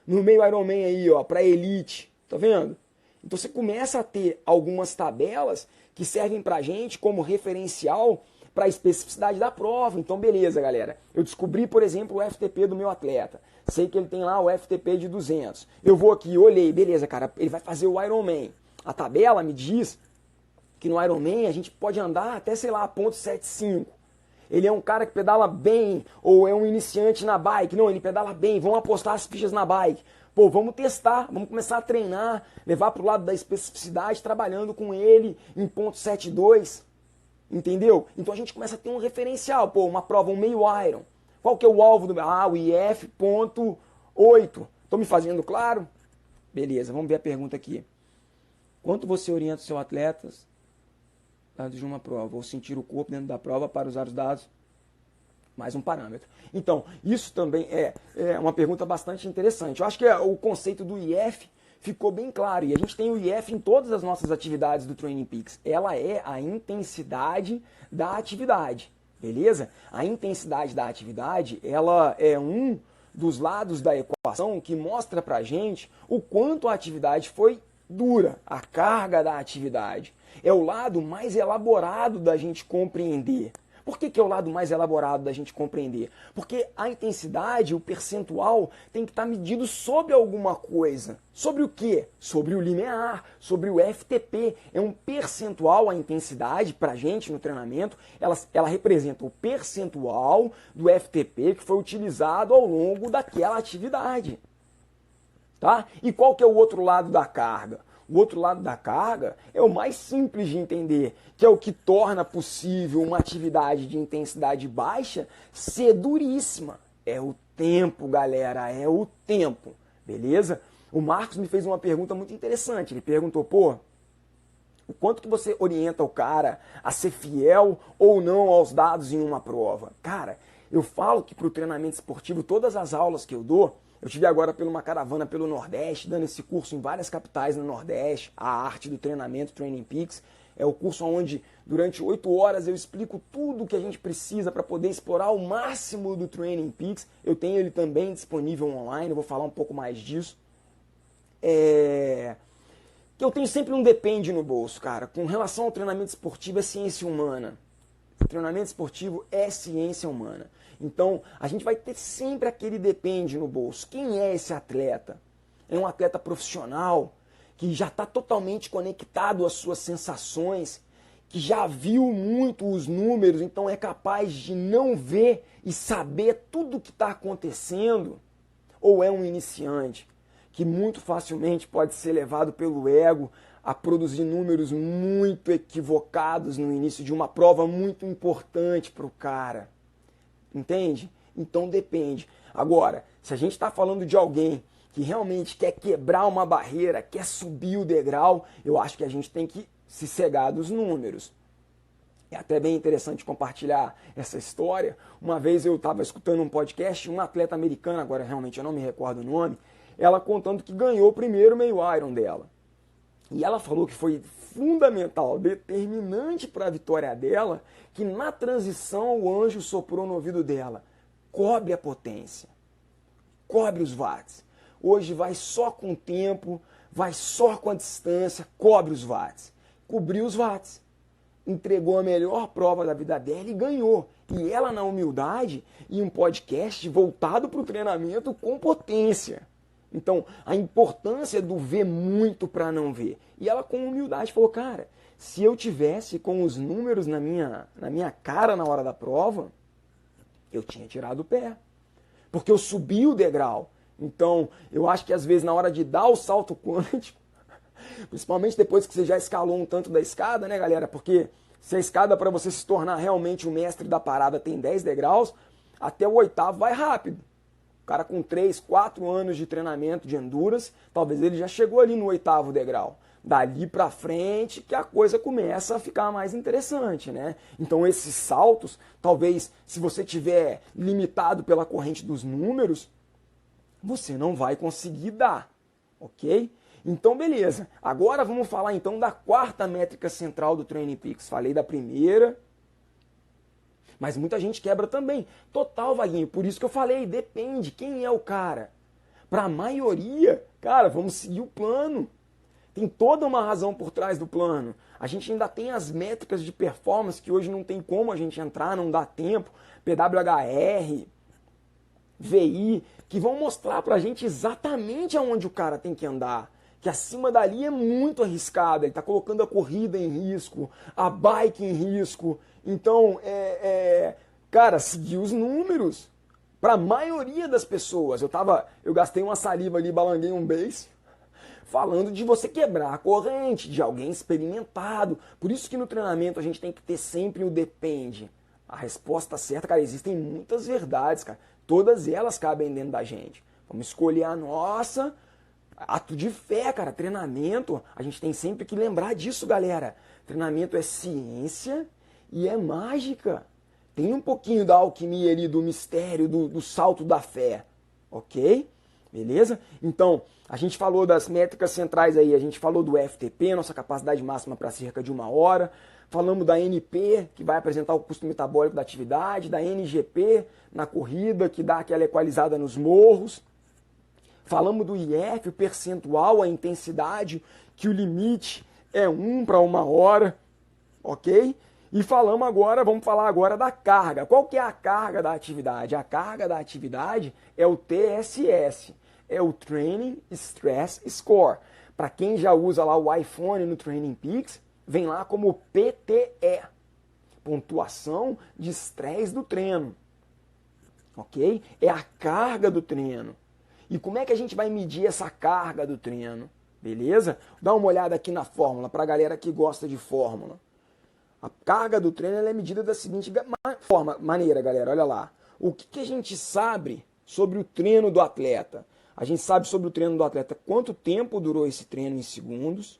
No meio Ironman aí, ó, para elite, tá vendo? Então você começa a ter algumas tabelas que servem pra gente como referencial para a especificidade da prova. Então beleza, galera. Eu descobri, por exemplo, o FTP do meu atleta. Sei que ele tem lá o FTP de 200. Eu vou aqui, olhei, beleza, cara, ele vai fazer o Ironman. A tabela me diz que no Ironman a gente pode andar até, sei lá, 0,75. Ele é um cara que pedala bem, ou é um iniciante na bike. Não, ele pedala bem, vamos apostar as fichas na bike. Pô, vamos testar, vamos começar a treinar, levar para o lado da especificidade, trabalhando com ele em 0,72. Entendeu? Então a gente começa a ter um referencial. Pô, uma prova, um meio Iron. Qual que é o alvo do... o IF 0,8. Estou me fazendo claro? Beleza, vamos ver a pergunta aqui. Quanto você orienta os seus atletas dados de uma prova, ou sentir o corpo dentro da prova para usar os dados? Mais um parâmetro. Então, isso também é uma pergunta bastante interessante. Eu acho que o conceito do IF ficou bem claro. E a gente tem o IF em todas as nossas atividades do Training Peaks. Ela é a intensidade da atividade. Beleza? A intensidade da atividade, ela é um dos lados da equação que mostra pra gente o quanto a atividade foi dura, a carga da atividade. É o lado mais elaborado da gente compreender. Por que é o lado mais elaborado da gente compreender? Porque a intensidade, o percentual, tem que estar medido sobre alguma coisa. Sobre o quê? Sobre o limiar, sobre o FTP. É um percentual, a intensidade, para a gente no treinamento, ela representa o percentual do FTP que foi utilizado ao longo daquela atividade. Tá? E qual que é o outro lado da carga? O outro lado da carga é o mais simples de entender, que é o que torna possível uma atividade de intensidade baixa ser duríssima. É o tempo, galera, é o tempo, beleza? O Marcos me fez uma pergunta muito interessante. Ele perguntou, pô, o quanto que você orienta o cara a ser fiel ou não aos dados em uma prova? Cara, eu falo que para o treinamento esportivo, todas as aulas que eu dou, Eu tive agora por uma caravana pelo Nordeste, dando esse curso em várias capitais no Nordeste, a arte do treinamento, Training Peaks. É o curso onde, durante 8 horas, eu explico tudo o que a gente precisa para poder explorar o máximo do Training Peaks. Eu tenho ele também disponível online, eu vou falar um pouco mais disso. Que eu tenho sempre um depende no bolso, cara. Com relação ao treinamento esportivo, é ciência humana. O treinamento esportivo é ciência humana. Então, a gente vai ter sempre aquele depende no bolso. Quem é esse atleta? É um atleta profissional que já está totalmente conectado às suas sensações, que já viu muito os números, então é capaz de não ver e saber tudo o que está acontecendo? Ou é um iniciante que muito facilmente pode ser levado pelo ego a produzir números muito equivocados no início de uma prova muito importante para o cara? Entende? Então depende. Agora, se a gente está falando de alguém que realmente quer quebrar uma barreira, quer subir o degrau, eu acho que a gente tem que se cegar dos números. É até bem interessante compartilhar essa história. Uma vez eu estava escutando um podcast, uma atleta americana, agora realmente eu não me recordo o nome, ela contando que ganhou o primeiro meio Iron dela. E ela falou que foi fundamental, determinante para a vitória dela, que na transição o anjo soprou no ouvido dela: cobre a potência, cobre os watts. Hoje vai só com o tempo, vai só com a distância, cobre os watts. Cobriu os watts. Entregou a melhor prova da vida dela e ganhou. E ela na humildade, em um podcast voltado para o treinamento com potência. Então, a importância do ver muito para não ver. E ela com humildade falou: cara, se eu tivesse com os números na minha cara na hora da prova, eu tinha tirado o pé. Porque eu subi o degrau. Então, eu acho que às vezes na hora de dar o salto quântico, principalmente depois que você já escalou um tanto da escada, né, galera? Porque se a escada para você se tornar realmente o mestre da parada tem 10 degraus, até o 8º vai rápido. O cara com 3, 4 anos de treinamento de endurance, talvez ele já chegou ali no 8º degrau. Dali para frente que a coisa começa a ficar mais interessante, né? Então esses saltos, talvez se você tiver limitado pela corrente dos números, você não vai conseguir dar, ok? Então beleza, agora vamos falar então da 4ª métrica central do Training Peaks. Falei da primeira, mas muita gente quebra também. Total, Vaguinho, por isso que eu falei, depende, quem é o cara? Para a maioria, cara, vamos seguir o plano. Tem toda uma razão por trás do plano. A gente ainda tem as métricas de performance que hoje não tem como a gente entrar, não dá tempo. PWHR, VI, que vão mostrar pra gente exatamente aonde o cara tem que andar. Que acima dali é muito arriscado, ele está colocando a corrida em risco, a bike em risco. Então, cara, seguir os números. Para a maioria das pessoas, eu gastei uma saliva ali, balanguei um beijo, falando de você quebrar a corrente, de alguém experimentado. Por isso que no treinamento a gente tem que ter sempre o depende. A resposta certa, cara, existem muitas verdades, cara. Todas elas cabem dentro da gente. Vamos escolher a nossa. Ato de fé, cara. Treinamento, a gente tem sempre que lembrar disso, galera. Treinamento é ciência e é mágica. Tem um pouquinho da alquimia ali, do mistério, do salto da fé. Ok? Beleza? Então, a gente falou das métricas centrais aí. A gente falou do FTP, nossa capacidade máxima para cerca de 1 hora. Falamos da NP, que vai apresentar o custo metabólico da atividade. Da NGP, na corrida, que dá aquela equalizada nos morros. Falamos do IF, o percentual, a intensidade, que o limite é 1 para 1 hora, ok? E vamos falar agora da carga. Qual que é a carga da atividade? A carga da atividade é o TSS, é o Training Stress Score. Para quem já usa lá o iPhone no Training Peaks, vem lá como PTE, pontuação de estresse do treino, ok? É a carga do treino. E como é que a gente vai medir essa carga do treino? Beleza? Dá uma olhada aqui na fórmula, para a galera que gosta de fórmula. A carga do treino ela é medida da seguinte maneira, galera. Olha lá. O que a gente sabe sobre o treino do atleta? A gente sabe sobre o treino do atleta quanto tempo durou esse treino em segundos.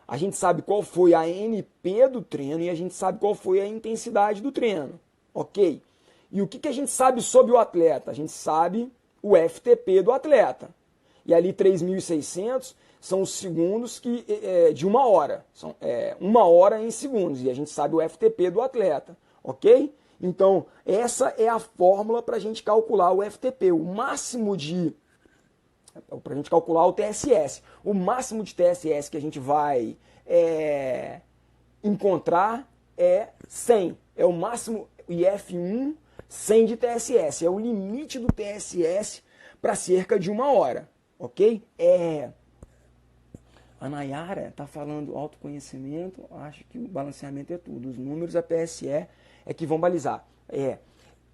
A gente sabe qual foi a NP do treino e a gente sabe qual foi a intensidade do treino. Ok? E o que a gente sabe sobre o atleta? A gente sabe o FTP do atleta. E ali 3.600 são os segundos de 1 hora. São 1 hora em segundos. E a gente sabe o FTP do atleta. Ok? Então, essa é a fórmula para a gente calcular o FTP. O máximo para a gente calcular o TSS. O máximo de TSS que a gente vai encontrar é 100. É o máximo IF1, 100 de TSS. É o limite do TSS para cerca de 1 hora. Ok? A Nayara está falando autoconhecimento, acho que o balanceamento é tudo. Os números, a PSE é que vão balizar.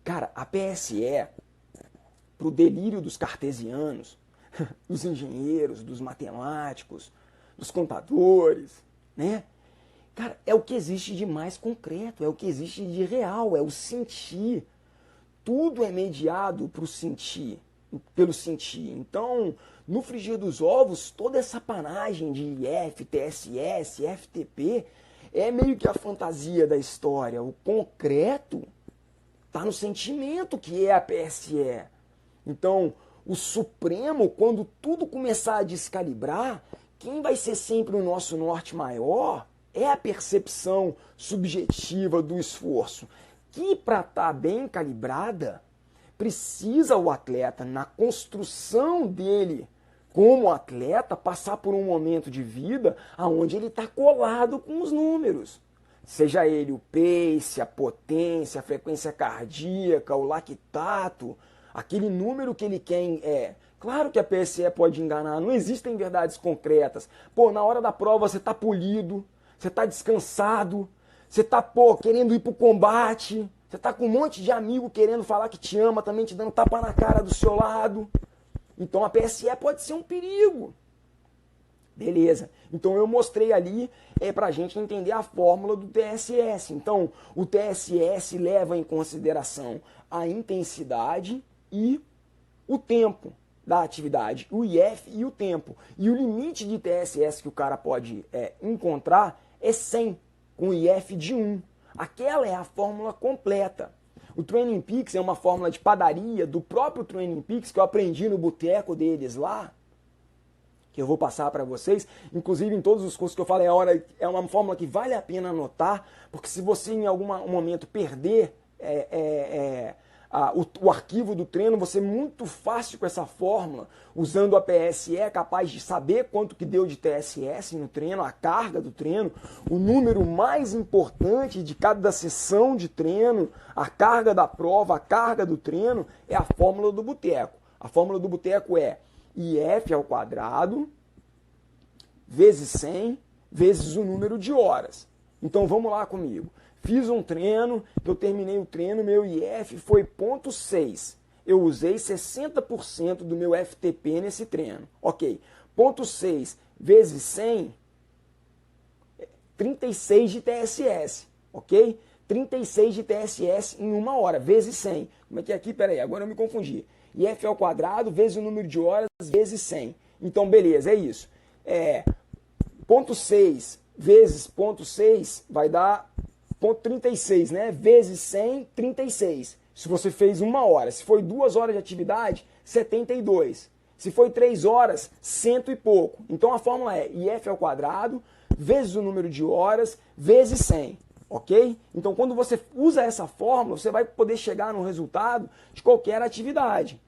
Cara, a PSE, para o delírio dos cartesianos, dos engenheiros, dos matemáticos, dos contadores, né? Cara, é o que existe de mais concreto, é o que existe de real, é o sentir. Tudo é mediado pelo sentir. Então, no frigir dos ovos, toda essa panagem de IF, TSS, FTP é meio que a fantasia da história. O concreto está no sentimento, que é a PSE. Então, o Supremo, quando tudo começar a descalibrar, quem vai ser sempre o nosso norte maior é a percepção subjetiva do esforço, que para estar bem calibrada, precisa o atleta, na construção dele como atleta, passar por um momento de vida onde ele está colado com os números. Seja ele o pace, a potência, a frequência cardíaca, o lactato, aquele número que ele quer. Claro que a PSE pode enganar, não existem verdades concretas. Na hora da prova você está polido, você está descansado, você está, querendo ir para o combate, você está com um monte de amigo querendo falar que te ama, também te dando tapa na cara do seu lado. Então a PSE pode ser um perigo. Beleza. Então eu mostrei ali para a gente entender a fórmula do TSS. Então o TSS leva em consideração a intensidade e o tempo da atividade, o IF e o tempo. E o limite de TSS que o cara pode encontrar é 100, com IF de 1. Aquela é a fórmula completa. O Training Peaks é uma fórmula de padaria do próprio Training Peaks que eu aprendi no boteco deles lá, que eu vou passar para vocês. Inclusive em todos os cursos que eu falo é uma fórmula que vale a pena anotar, porque se você em algum momento perder o arquivo do treino, você muito fácil com essa fórmula, usando a PSE, é capaz de saber quanto que deu de TSS no treino, a carga do treino, o número mais importante de cada sessão de treino, a carga da prova, a carga do treino, é a fórmula do boteco. A fórmula do boteco é IF ao quadrado vezes 100 vezes o número de horas. Então vamos lá comigo. Fiz um treino, eu terminei o treino, meu IF foi 0,6. Eu usei 60% do meu FTP nesse treino. Ok, 0,6 vezes 100, 36 de TSS. Ok? 36 de TSS em 1 hora, vezes 100. Como é que é aqui? Pera aí, agora eu me confundi. IF ao quadrado vezes o número de horas vezes 100. Então, beleza, é isso. 0,6 vezes 0,6 vai dar 0,36, né? Vezes 100, 36. Se você fez 1 hora. Se foi 2 horas de atividade, 72. Se foi 3 horas, 100 e pouco. Então a fórmula é IF ao quadrado vezes o número de horas vezes 100. Ok? Então quando você usa essa fórmula, você vai poder chegar no resultado de qualquer atividade.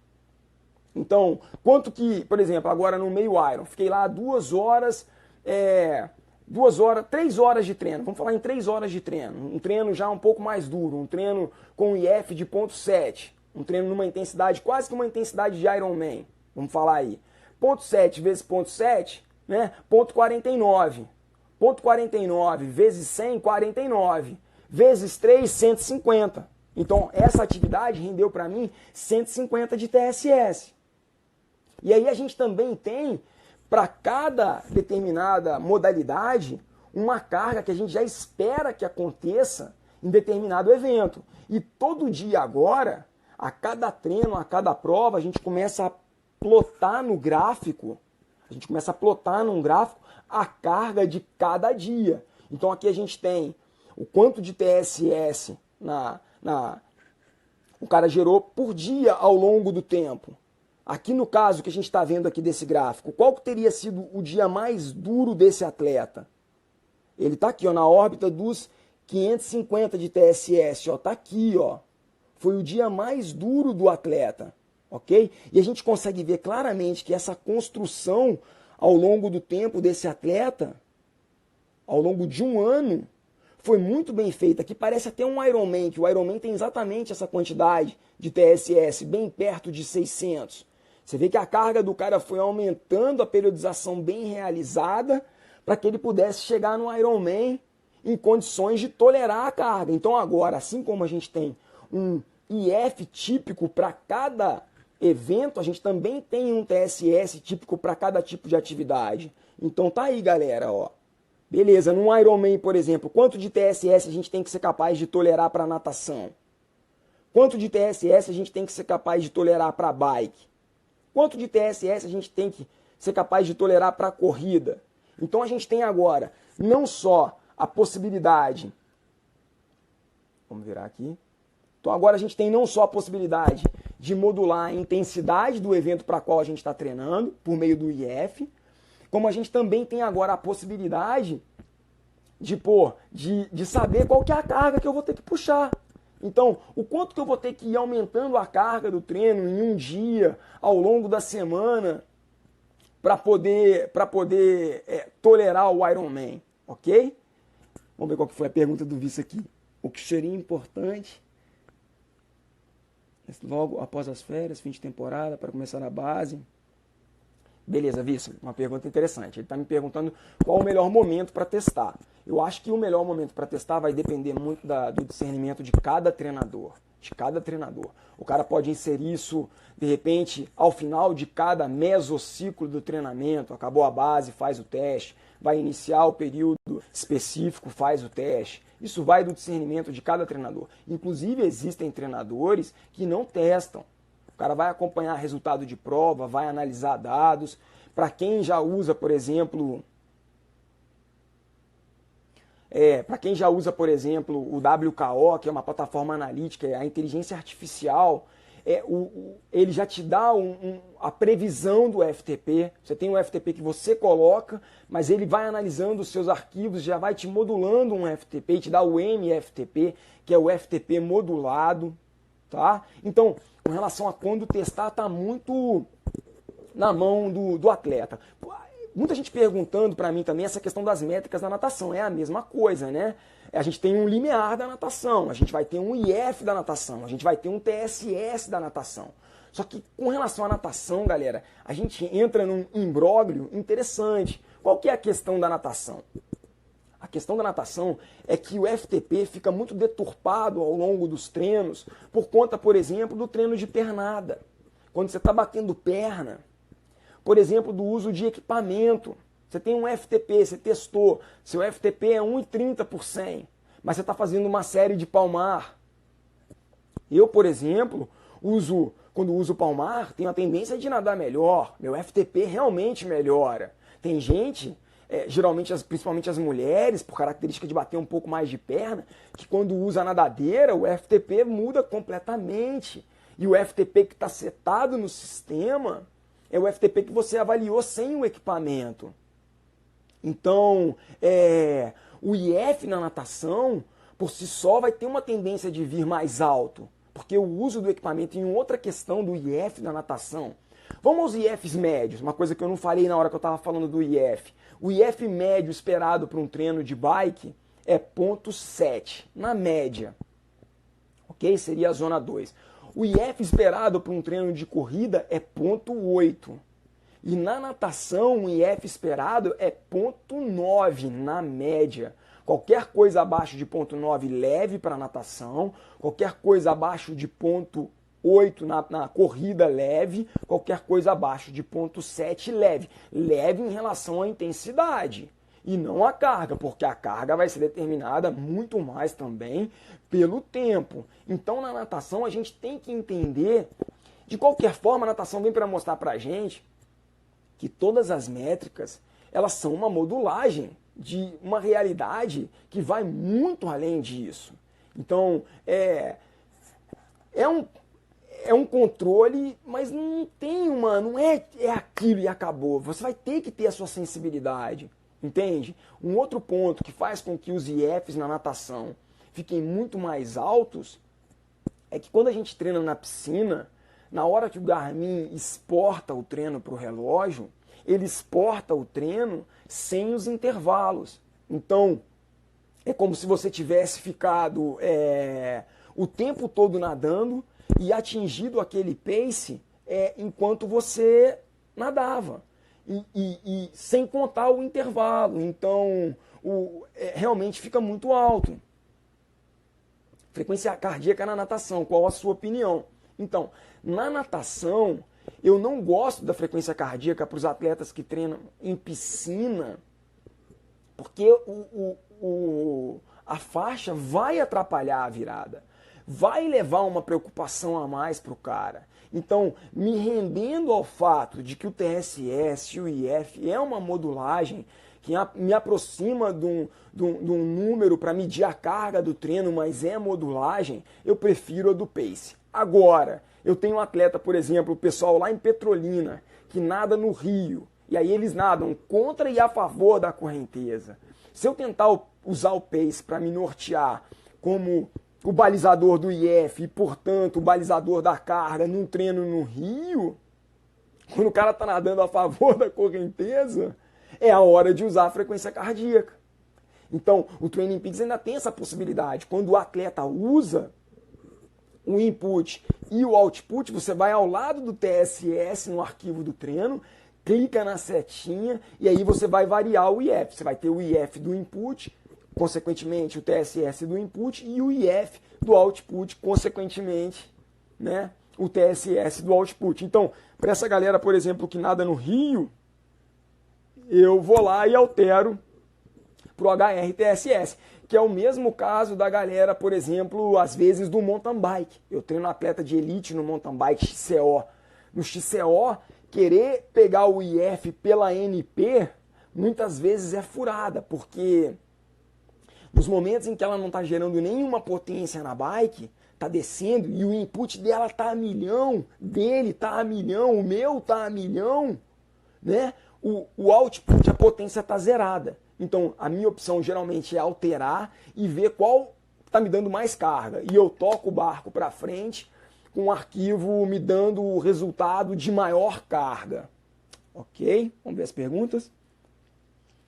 Então, quanto que, por exemplo, agora no meio Iron, fiquei lá 2 horas... 3 horas de treino, vamos falar em 3 horas de treino, um treino já um pouco mais duro, um treino com IF de 0,7, um treino numa intensidade, quase que uma intensidade de Ironman, vamos falar aí, 0,7 vezes 0,7, né, 0,49, 0,49 vezes 100, 49, vezes 3, 150, então essa atividade rendeu para mim 150 de TSS, e aí a gente também tem para cada determinada modalidade, uma carga que a gente já espera que aconteça em determinado evento. E todo dia agora, a cada treino, a cada prova, a gente começa a plotar no gráfico, a carga de cada dia. Então aqui a gente tem o quanto de TSS o cara gerou por dia ao longo do tempo. aqui no caso que a gente está vendo aqui desse gráfico, qual que teria sido o dia mais duro desse atleta? Ele está aqui, ó, na órbita dos 550 de TSS, ó, tá aqui, ó. Foi o dia mais duro do atleta, ok? E a gente consegue ver claramente que essa construção ao longo do tempo desse atleta, ao longo de um ano, foi muito bem feita. Aqui parece até um Ironman, que o Ironman tem exatamente essa quantidade de TSS, bem perto de 600. Você vê que a carga do cara foi aumentando, a periodização bem realizada, para que ele pudesse chegar no Ironman em condições de tolerar a carga. Então agora, assim como a gente tem um IF típico para cada evento, a gente também tem um TSS típico para cada tipo de atividade. Então tá aí, galera, ó. Beleza, num Ironman, por exemplo, quanto de TSS a gente tem que ser capaz de tolerar para natação? Quanto de TSS a gente tem que ser capaz de tolerar para bike? Quanto de TSS a gente tem que ser capaz de tolerar para corrida? Então a gente tem agora não só a possibilidade, vamos virar aqui. Então agora a gente tem não só a possibilidade de modular a intensidade do evento para qual a gente está treinando, por meio do IF, como a gente também tem agora a possibilidade de saber qual que é a carga que eu vou ter que puxar. Então, o quanto que eu vou ter que ir aumentando a carga do treino em um dia, ao longo da semana, para poder tolerar o Ironman, ok? Vamos ver qual que foi a pergunta do vice aqui. O que seria importante logo após as férias, fim de temporada, para começar a base? Beleza, vice, uma pergunta interessante. Ele está me perguntando qual o melhor momento para testar. Eu acho que o melhor momento para testar vai depender muito do discernimento de cada treinador. O cara pode inserir isso, de repente, ao final de cada mesociclo do treinamento. Acabou a base, faz o teste. Vai iniciar o período específico, faz o teste. Isso vai do discernimento de cada treinador. Inclusive, existem treinadores que não testam. O cara vai acompanhar resultado de prova, vai analisar dados. Para quem já usa, por exemplo, o WKO, que é uma plataforma analítica, a inteligência artificial, ele já te dá a previsão do FTP. Você tem um FTP que você coloca, mas ele vai analisando os seus arquivos, já vai te modulando um FTP, e te dá o MFTP, que é o FTP modulado. Tá? Então, com relação a quando testar, está muito na mão do atleta. Muita gente perguntando para mim também essa questão das métricas da natação. É a mesma coisa, né? A gente tem um limiar da natação, a gente vai ter um IF da natação, a gente vai ter um TSS da natação. Só que com relação à natação, galera, a gente entra num imbróglio interessante. Qual que é a questão da natação? A questão da natação é que o FTP fica muito deturpado ao longo dos treinos por conta, por exemplo, do treino de pernada. Quando você está batendo perna, por exemplo, do uso de equipamento. Você tem um FTP, você testou, seu FTP é 1,30 por 100, mas você está fazendo uma série de palmar. Eu, por exemplo, quando uso palmar, tenho a tendência de nadar melhor, meu FTP realmente melhora. Tem gente, geralmente, principalmente as mulheres, por característica de bater um pouco mais de perna, que quando usa a nadadeira, o FTP muda completamente. E o FTP que está setado no sistema é o FTP que você avaliou sem o equipamento. Então, o IF na natação, por si só, vai ter uma tendência de vir mais alto, porque o uso do equipamento em outra questão do IF na natação. Vamos aos IFs médios, uma coisa que eu não falei na hora que eu estava falando do IF. O IF médio esperado para um treino de bike é 0,7, na média. Ok? Seria a zona 2. O IF esperado para um treino de corrida é 0,8. E na natação, o IF esperado é 0,9 na média. Qualquer coisa abaixo de 0,9 leve para natação, qualquer coisa abaixo de 0,8 na corrida leve, qualquer coisa abaixo de 0,7 leve. Leve em relação à intensidade e não à carga, porque a carga vai ser determinada muito mais também pelo tempo. Então na natação a gente tem que entender, de qualquer forma a natação vem para mostrar para a gente que todas as métricas, elas são uma modulagem de uma realidade que vai é um controle, mas não tem uma, não é aquilo e acabou. Você vai ter que ter a sua sensibilidade, entende? Um outro ponto que faz com que os IFs na natação fiquem muito mais altos é que quando a gente treina na piscina, na hora que o Garmin exporta o treino para o relógio, ele exporta o treino sem os intervalos. Então, é como se você tivesse ficado o tempo todo nadando e atingido aquele pace enquanto você nadava. E sem contar o intervalo. Então, realmente fica muito alto. Frequência cardíaca na natação, qual a sua opinião? Então, na natação, eu não gosto da frequência cardíaca para os atletas que treinam em piscina, porque a faixa vai atrapalhar a virada, vai levar uma preocupação a mais para o cara. Então, me rendendo ao fato de que o TSS e o IF é uma modulagem que me aproxima de um número para medir a carga do treino, mas é modulagem, eu prefiro a do pace. Agora, eu tenho um atleta, por exemplo, o pessoal lá em Petrolina, que nada no rio, e aí eles nadam contra e a favor da correnteza. Se eu tentar usar o pace para me nortear como o balizador do IF e, portanto, o balizador da carga num treino no rio, quando o cara está nadando a favor da correnteza, é a hora de usar a frequência cardíaca. Então, o Training Peaks ainda tem essa possibilidade. Quando o atleta usa o input e o output, você vai ao lado do TSS no arquivo do treino, clica na setinha e aí você vai variar o IF. Você vai ter o IF do input, consequentemente o TSS do input e o IF do output, consequentemente, né, o TSS do output. Então, para essa galera, por exemplo, que nada no rio, eu vou lá e altero para o HRTSS, que é o mesmo caso da galera, por exemplo, às vezes do mountain bike. Eu treino atleta de elite no mountain bike XCO. No XCO, querer pegar o IF pela NP, muitas vezes é furada, porque nos momentos em que ela não está gerando nenhuma potência na bike, está descendo e o input dela está a milhão, dele está a milhão, o meu está a milhão, né? O output, a potência está zerada. Então, a minha opção geralmente é alterar e ver qual está me dando mais carga. E eu toco o barco para frente com um arquivo me dando o resultado de maior carga. Ok? Vamos ver as perguntas.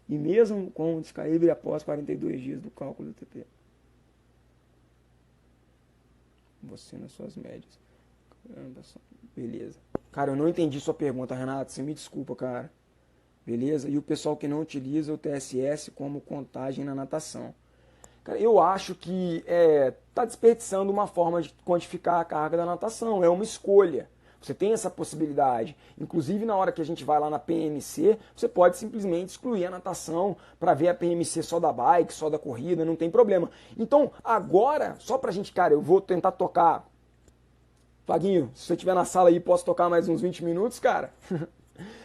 E mesmo com o descalibre após 42 dias do cálculo do TP. Você nas suas médias. Beleza. Cara, eu não entendi sua pergunta, Renato. Você me desculpa, cara. Beleza? E o pessoal que não utiliza o TSS como contagem na natação. Cara, eu acho que está desperdiçando uma forma de quantificar a carga da natação. É uma escolha. Você tem essa possibilidade. Inclusive, na hora que a gente vai lá na PMC, você pode simplesmente excluir a natação para ver a PMC só da bike, só da corrida, não tem problema. Então, agora, só pra gente, cara, eu vou tentar tocar. Flaguinho, se você estiver na sala aí, posso tocar mais uns 20 minutos, cara?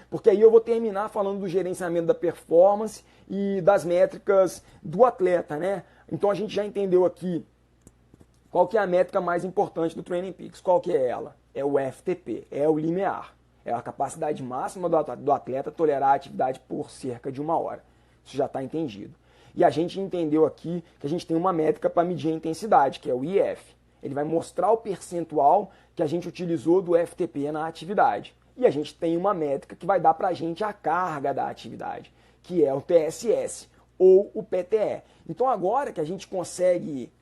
Porque aí eu vou terminar falando do gerenciamento da performance e das métricas do atleta, né? Então a gente já entendeu aqui qual que é a métrica mais importante do Training Peaks. Qual que é ela? É o FTP, é o limiar. É a capacidade máxima do atleta tolerar a atividade por cerca de 1 hora. Isso já está entendido. E a gente entendeu aqui que a gente tem uma métrica para medir a intensidade, que é o IF. Ele vai mostrar o percentual que a gente utilizou do FTP na atividade. E a gente tem uma métrica que vai dar para a gente a carga da atividade, que é o TSS ou o PTE. Então agora que a gente consegue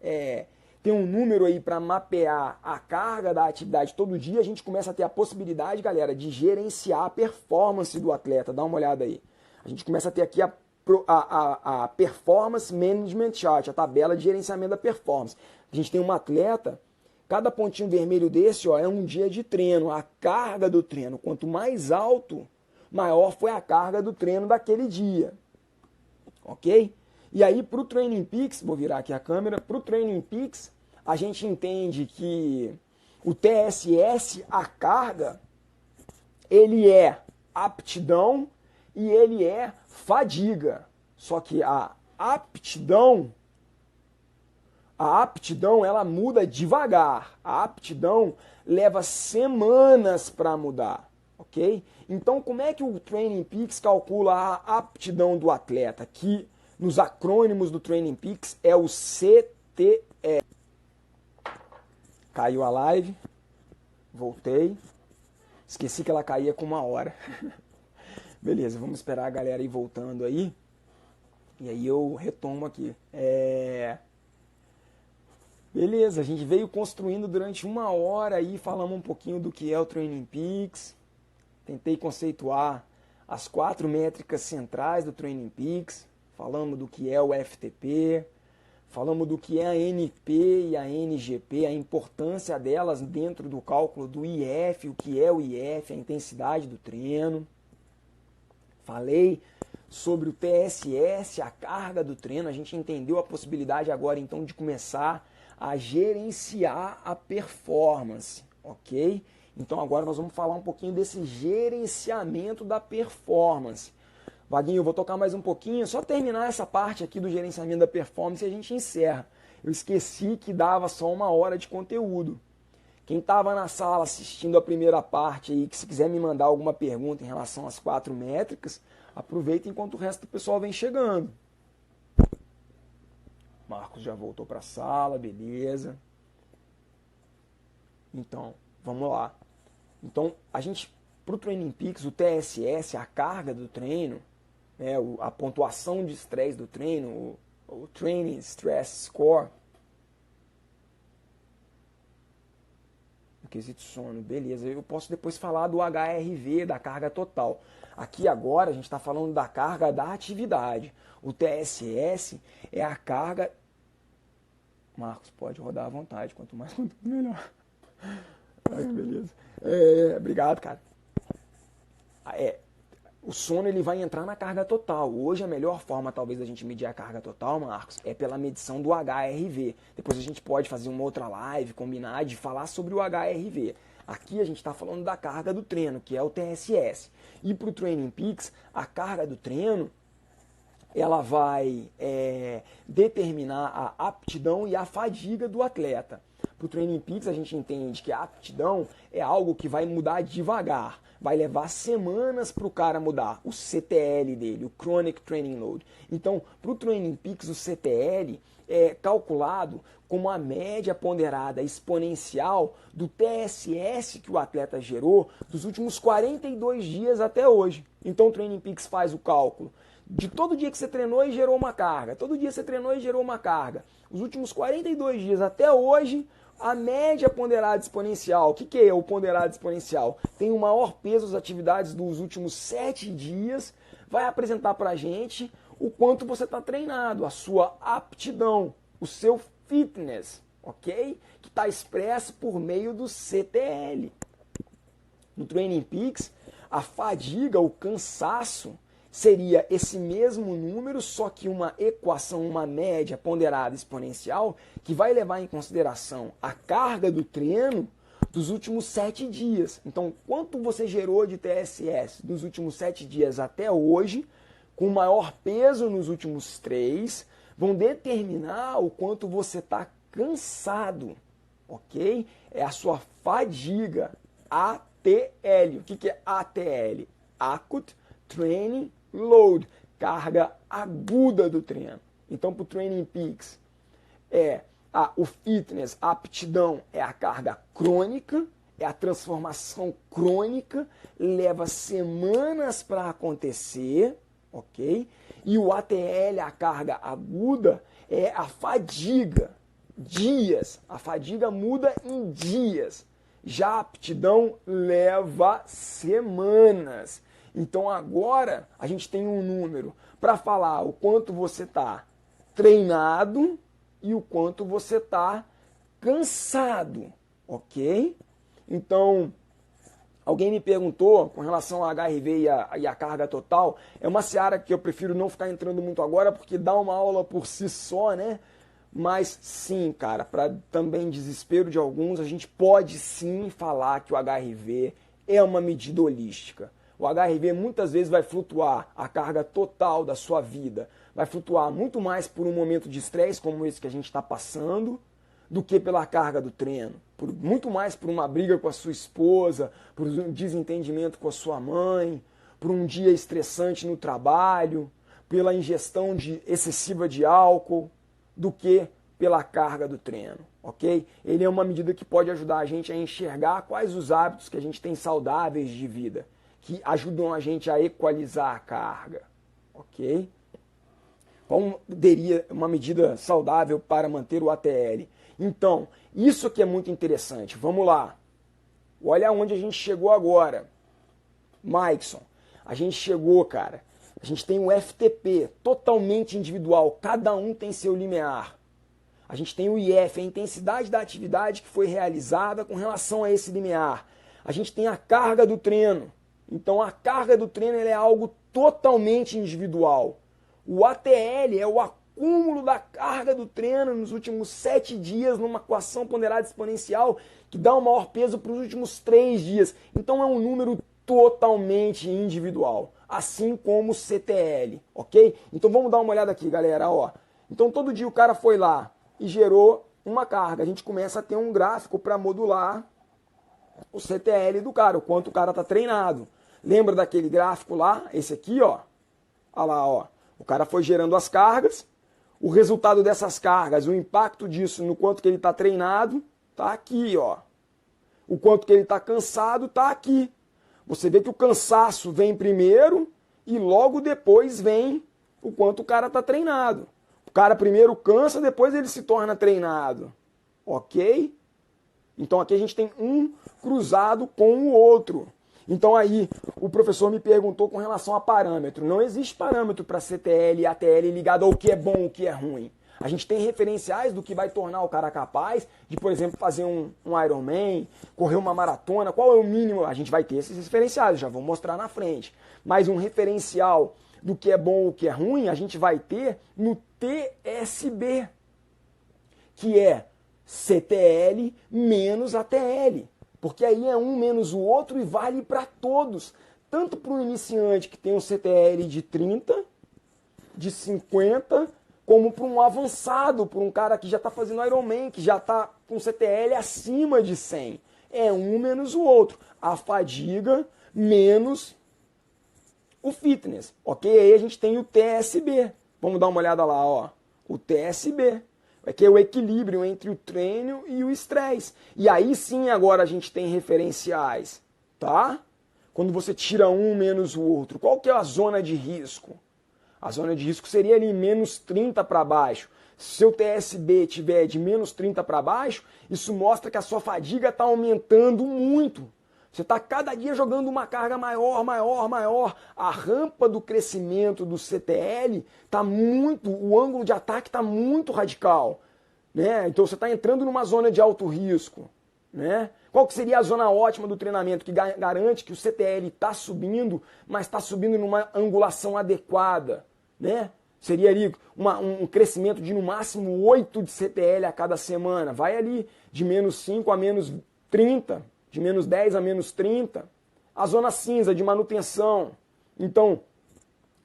ter um número aí para mapear a carga da atividade todo dia, a gente começa a ter a possibilidade, galera, de gerenciar a performance do atleta. Dá uma olhada aí. A gente começa a ter aqui a Performance Management Chart, a tabela de gerenciamento da performance. A gente tem um atleta. Cada pontinho vermelho desse é um dia de treino, a carga do treino. Quanto mais alto, maior foi a carga do treino daquele dia. Ok? E aí para o Training Peaks, vou virar aqui a câmera, para o Training Peaks, a gente entende que o TSS, a carga, ele é aptidão e ele é fadiga. Só que a aptidão A aptidão, ela muda devagar. A aptidão leva semanas para mudar, ok? Então, como é que o Training Peaks calcula a aptidão do atleta? Que nos acrônimos do Training Peaks é o CTE. Caiu a live, voltei, esqueci que ela caía com 1 hora. Beleza, vamos esperar a galera ir voltando aí, e aí eu retomo aqui. Beleza, a gente veio construindo durante 1 hora aí, falamos um pouquinho do que é o Training Peaks, tentei conceituar as 4 métricas centrais do Training Peaks, falamos do que é o FTP, falamos do que é a NP e a NGP, a importância delas dentro do cálculo do IF, o que é o IF, a intensidade do treino. Falei sobre o TSS, a carga do treino, a gente entendeu a possibilidade agora então de começar a gerenciar a performance, ok? Então agora nós vamos falar um pouquinho desse gerenciamento da performance. Vaguinho, eu vou tocar mais um pouquinho, só terminar essa parte aqui do gerenciamento da performance e a gente encerra. Eu esqueci que dava só 1 hora de conteúdo. Quem estava na sala assistindo a primeira parte aí, que se quiser me mandar alguma pergunta em relação às 4 métricas, aproveita enquanto o resto do pessoal vem chegando. Marcos já voltou para a sala, beleza. Então, vamos lá. Então, a gente, para o Training Peaks, o TSS, a carga do treino, né, a pontuação de estresse do treino, o Training Stress Score, o quesito sono, beleza. Eu posso depois falar do HRV, da carga total. Aqui agora a gente está falando da carga da atividade. O TSS é a carga... Marcos, pode rodar à vontade, quanto mais, quanto melhor. Ai, beleza. Obrigado, cara. O sono ele vai entrar na carga total. Hoje a melhor forma talvez da gente medir a carga total, Marcos, é pela medição do HRV. Depois a gente pode fazer uma outra live, combinar de falar sobre o HRV. Aqui a gente está falando da carga do treino, que é o TSS. E para o Training Peaks, a carga do treino ela vai determinar a aptidão e a fadiga do atleta. Para o Training Peaks a gente entende que a aptidão é algo que vai mudar devagar, vai levar semanas para o cara mudar, o CTL dele, o Chronic Training Load. Então, para o Training Peaks, o CTL é calculado como a média ponderada exponencial do TSS que o atleta gerou dos últimos 42 dias até hoje. Então, o Training Peaks faz o cálculo de todo dia que você treinou e gerou uma carga, todo dia você treinou e gerou uma carga. Os últimos 42 dias até hoje, a média ponderada exponencial. O que é o ponderado exponencial? Tem o maior peso das atividades dos últimos 7 dias, vai apresentar para a gente o quanto você está treinado, a sua aptidão, o seu fitness, ok? Que está expresso por meio do CTL. No Training Peaks, a fadiga, o cansaço, seria esse mesmo número, só que uma equação, uma média ponderada exponencial, que vai levar em consideração a carga do treino dos últimos 7 dias. Então, quanto você gerou de TSS dos últimos 7 dias até hoje, com maior peso nos últimos 3, vão determinar o quanto você está cansado, ok? É a sua fadiga, ATL. O que é ATL? Acute Training Load, carga aguda do treino. Então, para o Training Peaks, o fitness, a aptidão é a carga crônica, é a transformação crônica, leva semanas para acontecer, ok? E o ATL, a carga aguda, é a fadiga, dias. A fadiga muda em dias. Já a aptidão leva semanas. Então agora a gente tem um número para falar o quanto você está treinado e o quanto você está cansado, ok? Então, alguém me perguntou com relação ao HRV e a carga total. É uma seara que eu prefiro não ficar entrando muito agora porque dá uma aula por si só, né? Mas sim, cara, para também desespero de alguns, a gente pode sim falar que o HRV é uma medida holística. O HRV muitas vezes vai flutuar a carga total da sua vida, vai flutuar muito mais por um momento de estresse como esse que a gente está passando, do que pela carga do treino. Muito mais por uma briga com a sua esposa, por um desentendimento com a sua mãe, por um dia estressante no trabalho, pela ingestão excessiva de álcool, do que pela carga do treino, ok? Ele é uma medida que pode ajudar a gente a enxergar quais os hábitos que a gente tem saudáveis de vida, que ajudam a gente a equalizar a carga, ok? Qual seria uma medida saudável para manter o ATL? Então, isso aqui é muito interessante. Vamos lá. Olha onde a gente chegou agora. Maikson, a gente chegou, cara. A gente tem o FTP, totalmente individual. Cada um tem seu limiar. A gente tem o IF, a intensidade da atividade que foi realizada com relação a esse limiar. A gente tem a carga do treino. Então, a carga do treino é algo totalmente individual. O ATL é o acúmulo da carga do treino nos últimos 7 dias numa equação ponderada exponencial que dá o maior peso para os últimos 3 dias. Então é um número totalmente individual, assim como o CTL, ok? Então vamos dar uma olhada aqui, galera. Ó. Então todo dia o cara foi lá e gerou uma carga. A gente começa a ter um gráfico para modular o CTL do cara, o quanto o cara está treinado. Lembra daquele gráfico lá? Esse aqui, ó. Olha lá, ó. O cara foi gerando as cargas, o resultado dessas cargas, o impacto disso no quanto que ele está treinado, tá aqui, ó. O quanto que ele está cansado, tá aqui. Você vê que o cansaço vem primeiro e logo depois vem o quanto o cara está treinado. O cara primeiro cansa, depois ele se torna treinado. Ok? Então aqui a gente tem um cruzado com o outro. Então aí o professor me perguntou com relação a parâmetro. Não existe parâmetro para CTL e ATL ligado ao que é bom, o que é ruim. A gente tem referenciais do que vai tornar o cara capaz de, por exemplo, fazer um Ironman, correr uma maratona. Qual é o mínimo? A gente vai ter esses referenciais, já vou mostrar na frente. Mas um referencial do que é bom, o que é ruim, a gente vai ter no TSB, que é CTL menos ATL. Porque aí é um menos o outro e vale para todos. Tanto para o iniciante que tem um CTL de 30, de 50, como para um avançado, para um cara que já está fazendo Ironman, que já está com CTL acima de 100. É um menos o outro. A fadiga menos o fitness. Ok? Aí a gente tem o TSB. Vamos dar uma olhada lá, ó. O TSB. Que é o equilíbrio entre o treino e o estresse. E aí sim agora a gente tem referenciais, tá? Quando você tira um menos o outro, qual que é a zona de risco? A zona de risco seria ali menos 30 para baixo. Se seu TSB tiver de menos 30 para baixo, isso mostra que a sua fadiga está aumentando muito. Você está cada dia jogando uma carga maior, maior, maior. A rampa do crescimento do CTL está muito, o ângulo de ataque está muito radical. Né? Então você está entrando numa zona de alto risco. Né? Qual que seria a zona ótima do treinamento que garante que o CTL está subindo, mas está subindo numa angulação adequada? Né? Seria ali um crescimento de no máximo 8 de CTL a cada semana. Vai ali de menos 5 a menos 30. De menos 10 a menos 30, a zona cinza de manutenção. Então,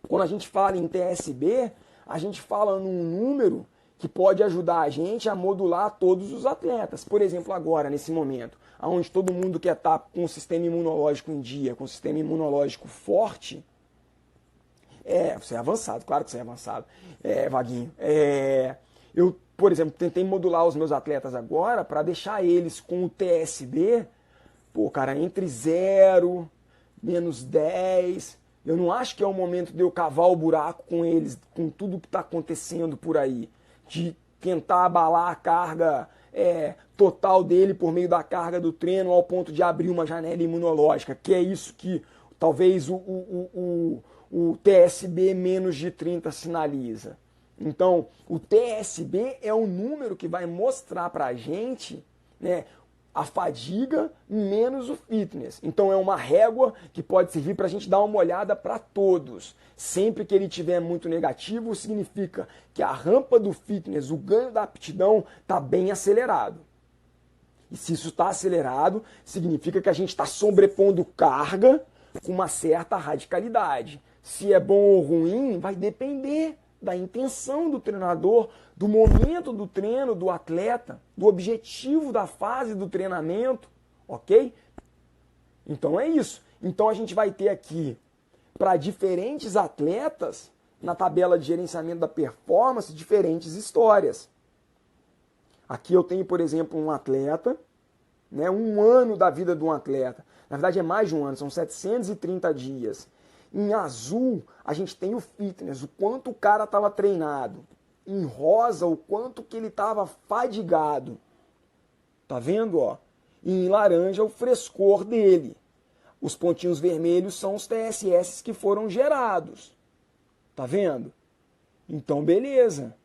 quando a gente fala em TSB, a gente fala num número que pode ajudar a gente a modular todos os atletas. Por exemplo, agora, nesse momento, onde todo mundo quer estar com o sistema imunológico em dia, com o sistema imunológico forte, você é avançado, claro que você é avançado, Vaguinho. Eu, por exemplo, tentei modular os meus atletas agora para deixar eles com o TSB, pô, cara, entre 0, menos 10, eu não acho que é o momento de eu cavar o buraco com eles, com tudo que está acontecendo por aí, de tentar abalar a carga total dele por meio da carga do treino ao ponto de abrir uma janela imunológica, que é isso que talvez o TSB menos de 30 sinaliza. Então, o TSB é o número que vai mostrar para a gente, né, a fadiga menos o fitness. Então é uma régua que pode servir para a gente dar uma olhada para todos. Sempre que ele tiver muito negativo, significa que a rampa do fitness, o ganho da aptidão, está bem acelerado. E se isso está acelerado, significa que a gente está sobrepondo carga com uma certa radicalidade. Se é bom ou ruim, vai depender da intenção do treinador, do momento do treino do atleta, do objetivo da fase do treinamento, ok? Então é isso. Então a gente vai ter aqui, para diferentes atletas, na tabela de gerenciamento da performance, diferentes histórias. Aqui eu tenho, por exemplo, um atleta, né, um ano da vida de um atleta. Na verdade é mais de um ano, são 730 dias. Em azul, a gente tem o fitness, o quanto o cara estava treinado. Em rosa, o quanto que ele estava fadigado. Tá vendo, ó? E em laranja, o frescor dele. Os pontinhos vermelhos são os TSS que foram gerados. Tá vendo? Então, beleza.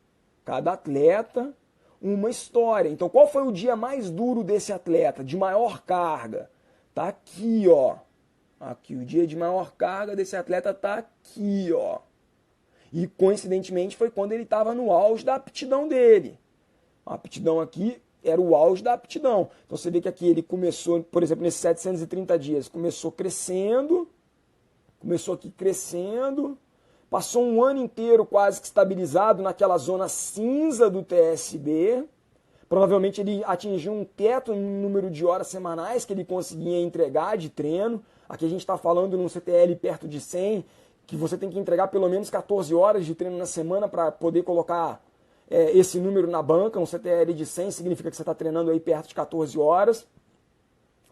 Cada atleta, uma história. Então, qual foi o dia mais duro desse atleta, de maior carga? Tá aqui, ó. Aqui, o dia de maior carga desse atleta tá aqui, ó. E, coincidentemente, foi quando ele estava no auge da aptidão dele. A aptidão aqui era o auge da aptidão. Então, você vê que aqui ele começou, por exemplo, nesses 730 dias, começou crescendo, começou aqui crescendo, passou um ano inteiro quase que estabilizado naquela zona cinza do TSB. Provavelmente ele atingiu um teto no número de horas semanais que ele conseguia entregar de treino. Aqui a gente está falando num CTL perto de 100, que você tem que entregar pelo menos 14 horas de treino na semana para poder colocar esse número na banca. Um CTL de 100 significa que você está treinando aí perto de 14 horas.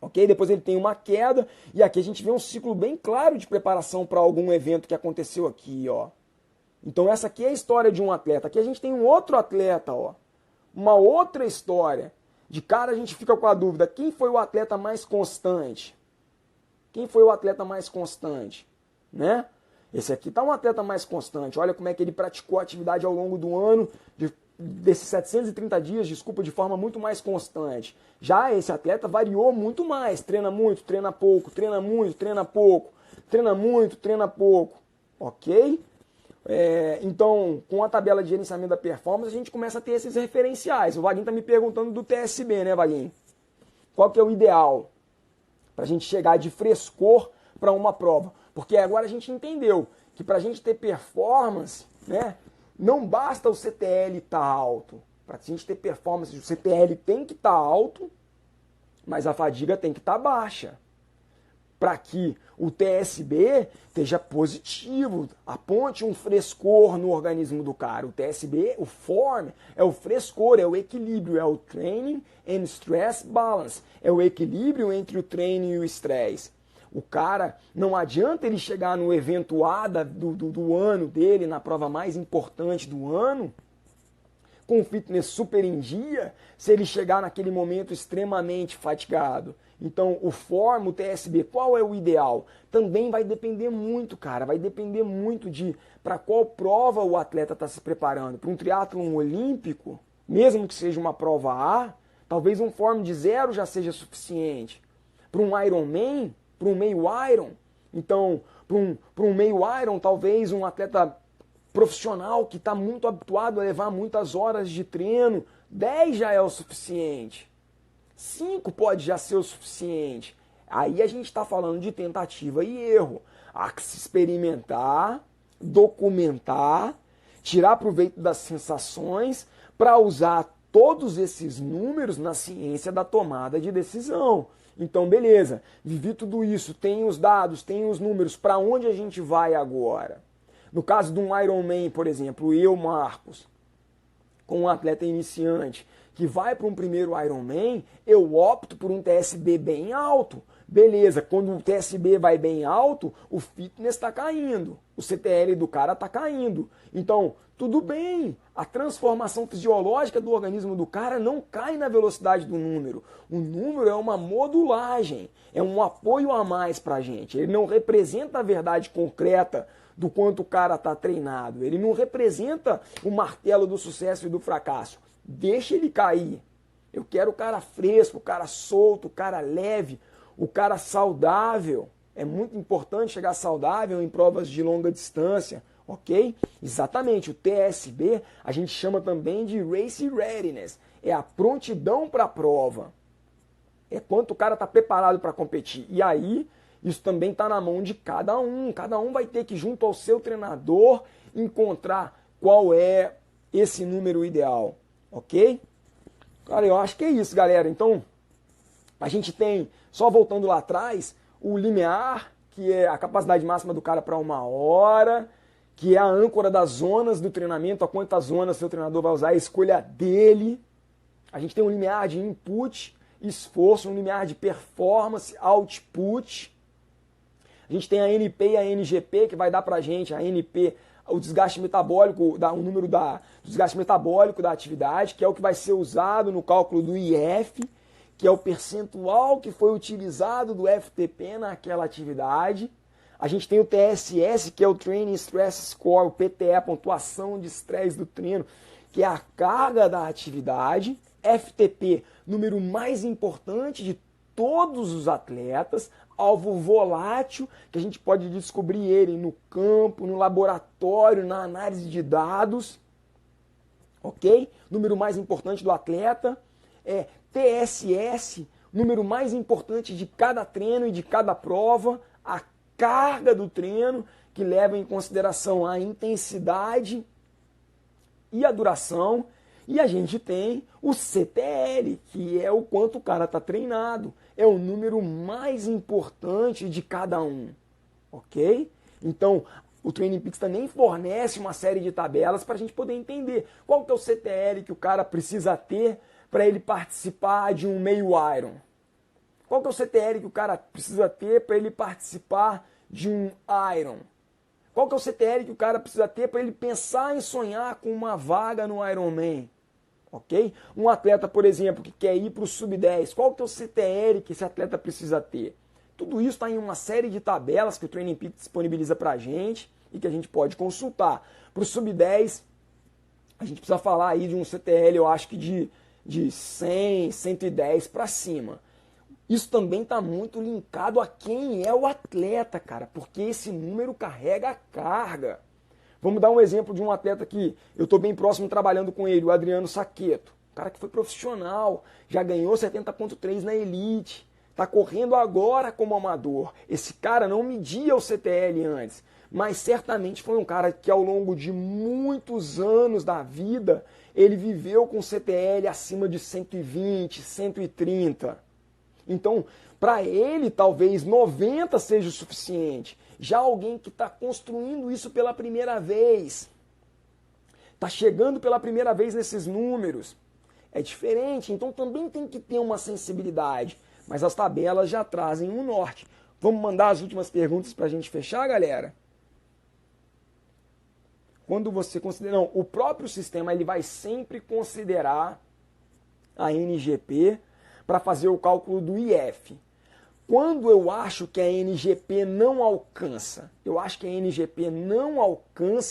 Ok? Depois ele tem uma queda, e aqui a gente vê um ciclo bem claro de preparação para algum evento que aconteceu aqui, ó. Então essa aqui é a história de um atleta. Aqui a gente tem um outro atleta, ó. Uma outra história. De cara a gente fica com a dúvida, quem foi o atleta mais constante? Quem foi o atleta mais constante? Né? Esse aqui está um atleta mais constante. Olha como é que ele praticou a atividade ao longo do ano, desses 730 dias, desculpa, de forma muito mais constante. Já esse atleta variou muito mais. Treina muito, treina pouco, treina muito, treina pouco, treina muito, treina pouco. Ok? Então, com a tabela de gerenciamento da performance, a gente começa a ter esses referenciais. O Vaguinho está me perguntando do TSB, né, Vaguinho? Qual que é o ideal para a gente chegar de frescor para uma prova? Porque agora a gente entendeu que para a gente ter performance, né, não basta o CTL estar alto. Para a gente ter performance, o CTL tem que estar alto, mas a fadiga tem que estar baixa. Para que o TSB esteja positivo, aponte um frescor no organismo do cara. O TSB, o form, é o frescor, é o equilíbrio, é o Training and Stress Balance. É o equilíbrio entre o treino e o estresse. O cara, não adianta ele chegar no evento A do ano dele, na prova mais importante do ano, com o fitness super em dia, se ele chegar naquele momento extremamente fatigado. Então, o form, o TSB, qual é o ideal? Também vai depender muito, cara. Vai depender muito de para qual prova o atleta está se preparando. Para um triatlon olímpico, mesmo que seja uma prova A, talvez um form de 0 já seja suficiente. Para um Ironman, para um meio Iron, então, para um meio Iron, talvez um atleta profissional que está muito habituado a levar muitas horas de treino, 10 já é o suficiente. 5 pode já ser o suficiente. Aí a gente está falando de tentativa e erro. Há que se experimentar, documentar, tirar proveito das sensações para usar todos esses números na ciência da tomada de decisão. Então, beleza, vivi tudo isso, tem os dados, tem os números, para onde a gente vai agora? No caso de um Ironman, por exemplo, eu, Marcos, com um atleta iniciante que vai para um primeiro Ironman, eu opto por um TSB bem alto. Beleza, quando o TSB vai bem alto, o fitness está caindo, o CTL do cara está caindo. Então, tudo bem, a transformação fisiológica do organismo do cara não cai na velocidade do número. O número é uma modulagem, é um apoio a mais para a gente. Ele não representa a verdade concreta do quanto o cara está treinado. Ele não representa o martelo do sucesso e do fracasso. Deixa ele cair. Eu quero o cara fresco, o cara solto, o cara leve, o cara saudável. É muito importante chegar saudável em provas de longa distância, ok? Exatamente, o TSB a gente chama também de Race Readiness. É a prontidão para a prova. É quanto o cara está preparado para competir. E aí, isso também está na mão de cada um. Cada um vai ter que, junto ao seu treinador, encontrar qual é esse número ideal, ok? Cara, eu acho que é isso, galera. Então, a gente tem, só voltando lá atrás, o limiar, que é a capacidade máxima do cara para 1 hora, que é a âncora das zonas do treinamento, a quantas zonas seu treinador vai usar, a escolha dele. A gente tem um limiar de input, esforço, um limiar de performance, output. A gente tem a NP e a NGP, que vai dar pra gente, a NP, o desgaste metabólico, o número do desgaste metabólico da atividade, que é o que vai ser usado no cálculo do IF, que é o percentual que foi utilizado do FTP naquela atividade. A gente tem o TSS, que é o Training Stress Score, o PTE, a pontuação de estresse do treino, que é a carga da atividade. FTP, número mais importante de todos os atletas, alvo volátil, que a gente pode descobrir ele no campo, no laboratório, na análise de dados, ok? Número mais importante do atleta. TSS, número mais importante de cada treino e de cada prova, a carga do treino, que leva em consideração a intensidade e a duração. E a gente tem o CTL, que é o quanto o cara está treinado. É o número mais importante de cada um, ok? Então, o Training Peaks também fornece uma série de tabelas para a gente poder entender qual que é o CTL que o cara precisa ter para ele participar de um meio Iron. Qual que é o CTL que o cara precisa ter para ele participar de um Iron? Qual que é o CTL que o cara precisa ter para ele pensar em sonhar com uma vaga no Ironman? Ok? Um atleta, por exemplo, que quer ir para o sub-10, qual que é o CTL que esse atleta precisa ter? Tudo isso está em uma série de tabelas que o Training Peaks disponibiliza para a gente e que a gente pode consultar. Para o sub-10, a gente precisa falar aí de um CTL, eu acho que de 100, 110 para cima. Isso também está muito linkado a quem é o atleta, cara, porque esse número carrega a carga. Vamos dar um exemplo de um atleta que eu estou bem próximo trabalhando com ele, o Adriano Saqueto. Um cara que foi profissional, já ganhou 70.3 na Elite, está correndo agora como amador. Esse cara não media o CTL antes, mas certamente foi um cara que ao longo de muitos anos da vida, ele viveu com CTL acima de 120, 130. Então, para ele, talvez 90 seja o suficiente. Já alguém que está construindo isso pela primeira vez, está chegando pela primeira vez nesses números, é diferente. Então, também tem que ter uma sensibilidade. Mas as tabelas já trazem um norte. Vamos mandar as últimas perguntas para a gente fechar, galera? Quando você considera... Não, o próprio sistema ele vai sempre considerar a NGP para fazer o cálculo do IF. Quando eu acho que a NGP não alcança,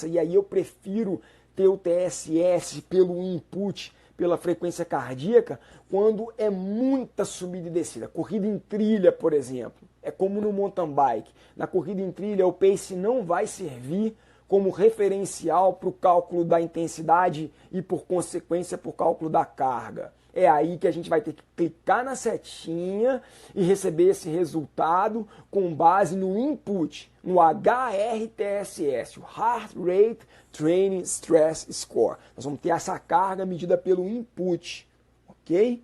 e aí eu prefiro ter o TSS pelo input, pela frequência cardíaca, quando é muita subida e descida. Corrida em trilha, por exemplo, é como no mountain bike. Na corrida em trilha, o pace não vai servir como referencial para o cálculo da intensidade e, por consequência, para o cálculo da carga. É aí que a gente vai ter que clicar na setinha e receber esse resultado com base no input, no HRTSS, o Heart Rate Training Stress Score. Nós vamos ter essa carga medida pelo input, ok?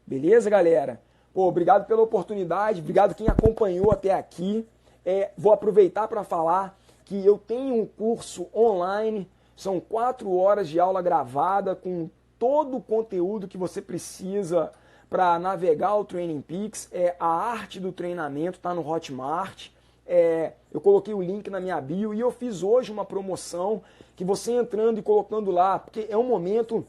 Beleza, galera? Pô, obrigado pela oportunidade, obrigado quem acompanhou até aqui. Vou aproveitar para falar que eu tenho um curso online, são 4 horas de aula gravada com todo o conteúdo que você precisa para navegar o Training Peaks. A arte do treinamento está no Hotmart. Eu coloquei o link na minha bio e eu fiz hoje uma promoção que você entrando e colocando lá, porque é um momento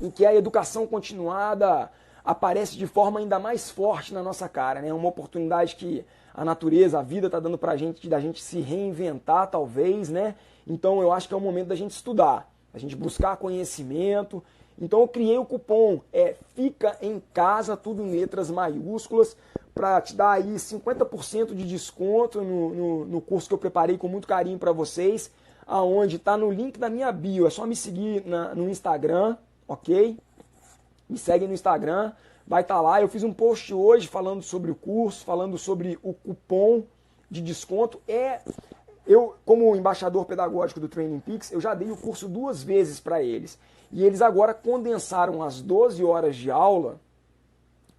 em que a educação continuada aparece de forma ainda mais forte na nossa cara, né? Uma oportunidade que a natureza, a vida está dando para a gente, da gente se reinventar talvez, né? Então eu acho que é o momento da gente estudar, da gente buscar conhecimento. Então eu criei o cupom, Fica em Casa, tudo em letras maiúsculas, para te dar aí 50% de desconto no curso que eu preparei com muito carinho para vocês, aonde está no link da minha bio. É só me seguir no Instagram, ok? Me segue no Instagram, vai estar lá. Eu fiz um post hoje falando sobre o curso, falando sobre o cupom de desconto. eu, como embaixador pedagógico do Training Peaks, eu já dei o curso 2 vezes para eles. E eles agora condensaram as 12 horas de aula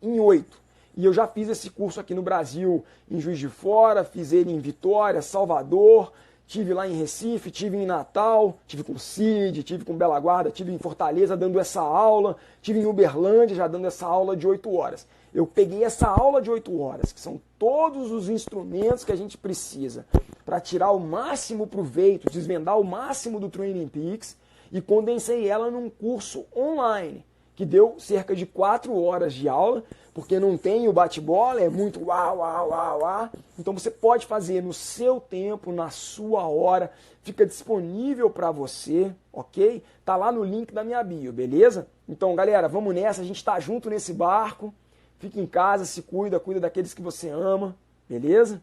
em 8. E eu já fiz esse curso aqui no Brasil, em Juiz de Fora, fiz ele em Vitória, Salvador, tive lá em Recife, tive em Natal, tive com Cid, tive com Bela Guarda, tive em Fortaleza dando essa aula, tive em Uberlândia já dando essa aula de 8 horas. Eu peguei essa aula de 8 horas, que são todos os instrumentos que a gente precisa para tirar o máximo proveito, desvendar o máximo do Training Peaks, e condensei ela num curso online, que deu cerca de 4 horas de aula, porque não tem o bate-bola, é muito uau, uau, uau, uau. Então você pode fazer no seu tempo, na sua hora, fica disponível para você, ok? Tá lá no link da minha bio, beleza? Então, galera, vamos nessa, a gente tá junto nesse barco, fica em casa, se cuida, cuida daqueles que você ama, beleza?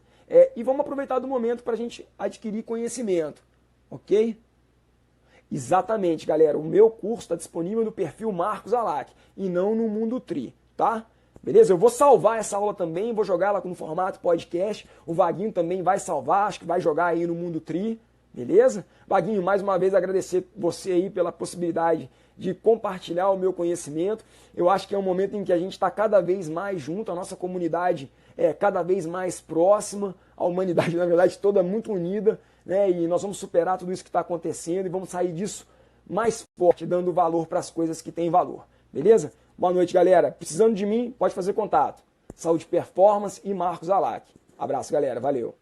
E vamos aproveitar do momento para a gente adquirir conhecimento, ok? Exatamente, galera, o meu curso está disponível no perfil Marcos Alac e não no Mundo Tri, tá? Beleza? Eu vou salvar essa aula também, vou jogar ela no formato podcast, o Vaguinho também vai salvar, acho que vai jogar aí no Mundo Tri, beleza? Vaguinho, mais uma vez agradecer você aí pela possibilidade de compartilhar o meu conhecimento. Eu acho que é um momento em que a gente está cada vez mais junto, a nossa comunidade é cada vez mais próxima, a humanidade, na verdade, toda muito unida, né? E nós vamos superar tudo isso que está acontecendo e vamos sair disso mais forte, dando valor para as coisas que têm valor. Beleza? Boa noite, galera. Precisando de mim, pode fazer contato. Saúde Performance e Marcos Alac. Abraço, galera. Valeu.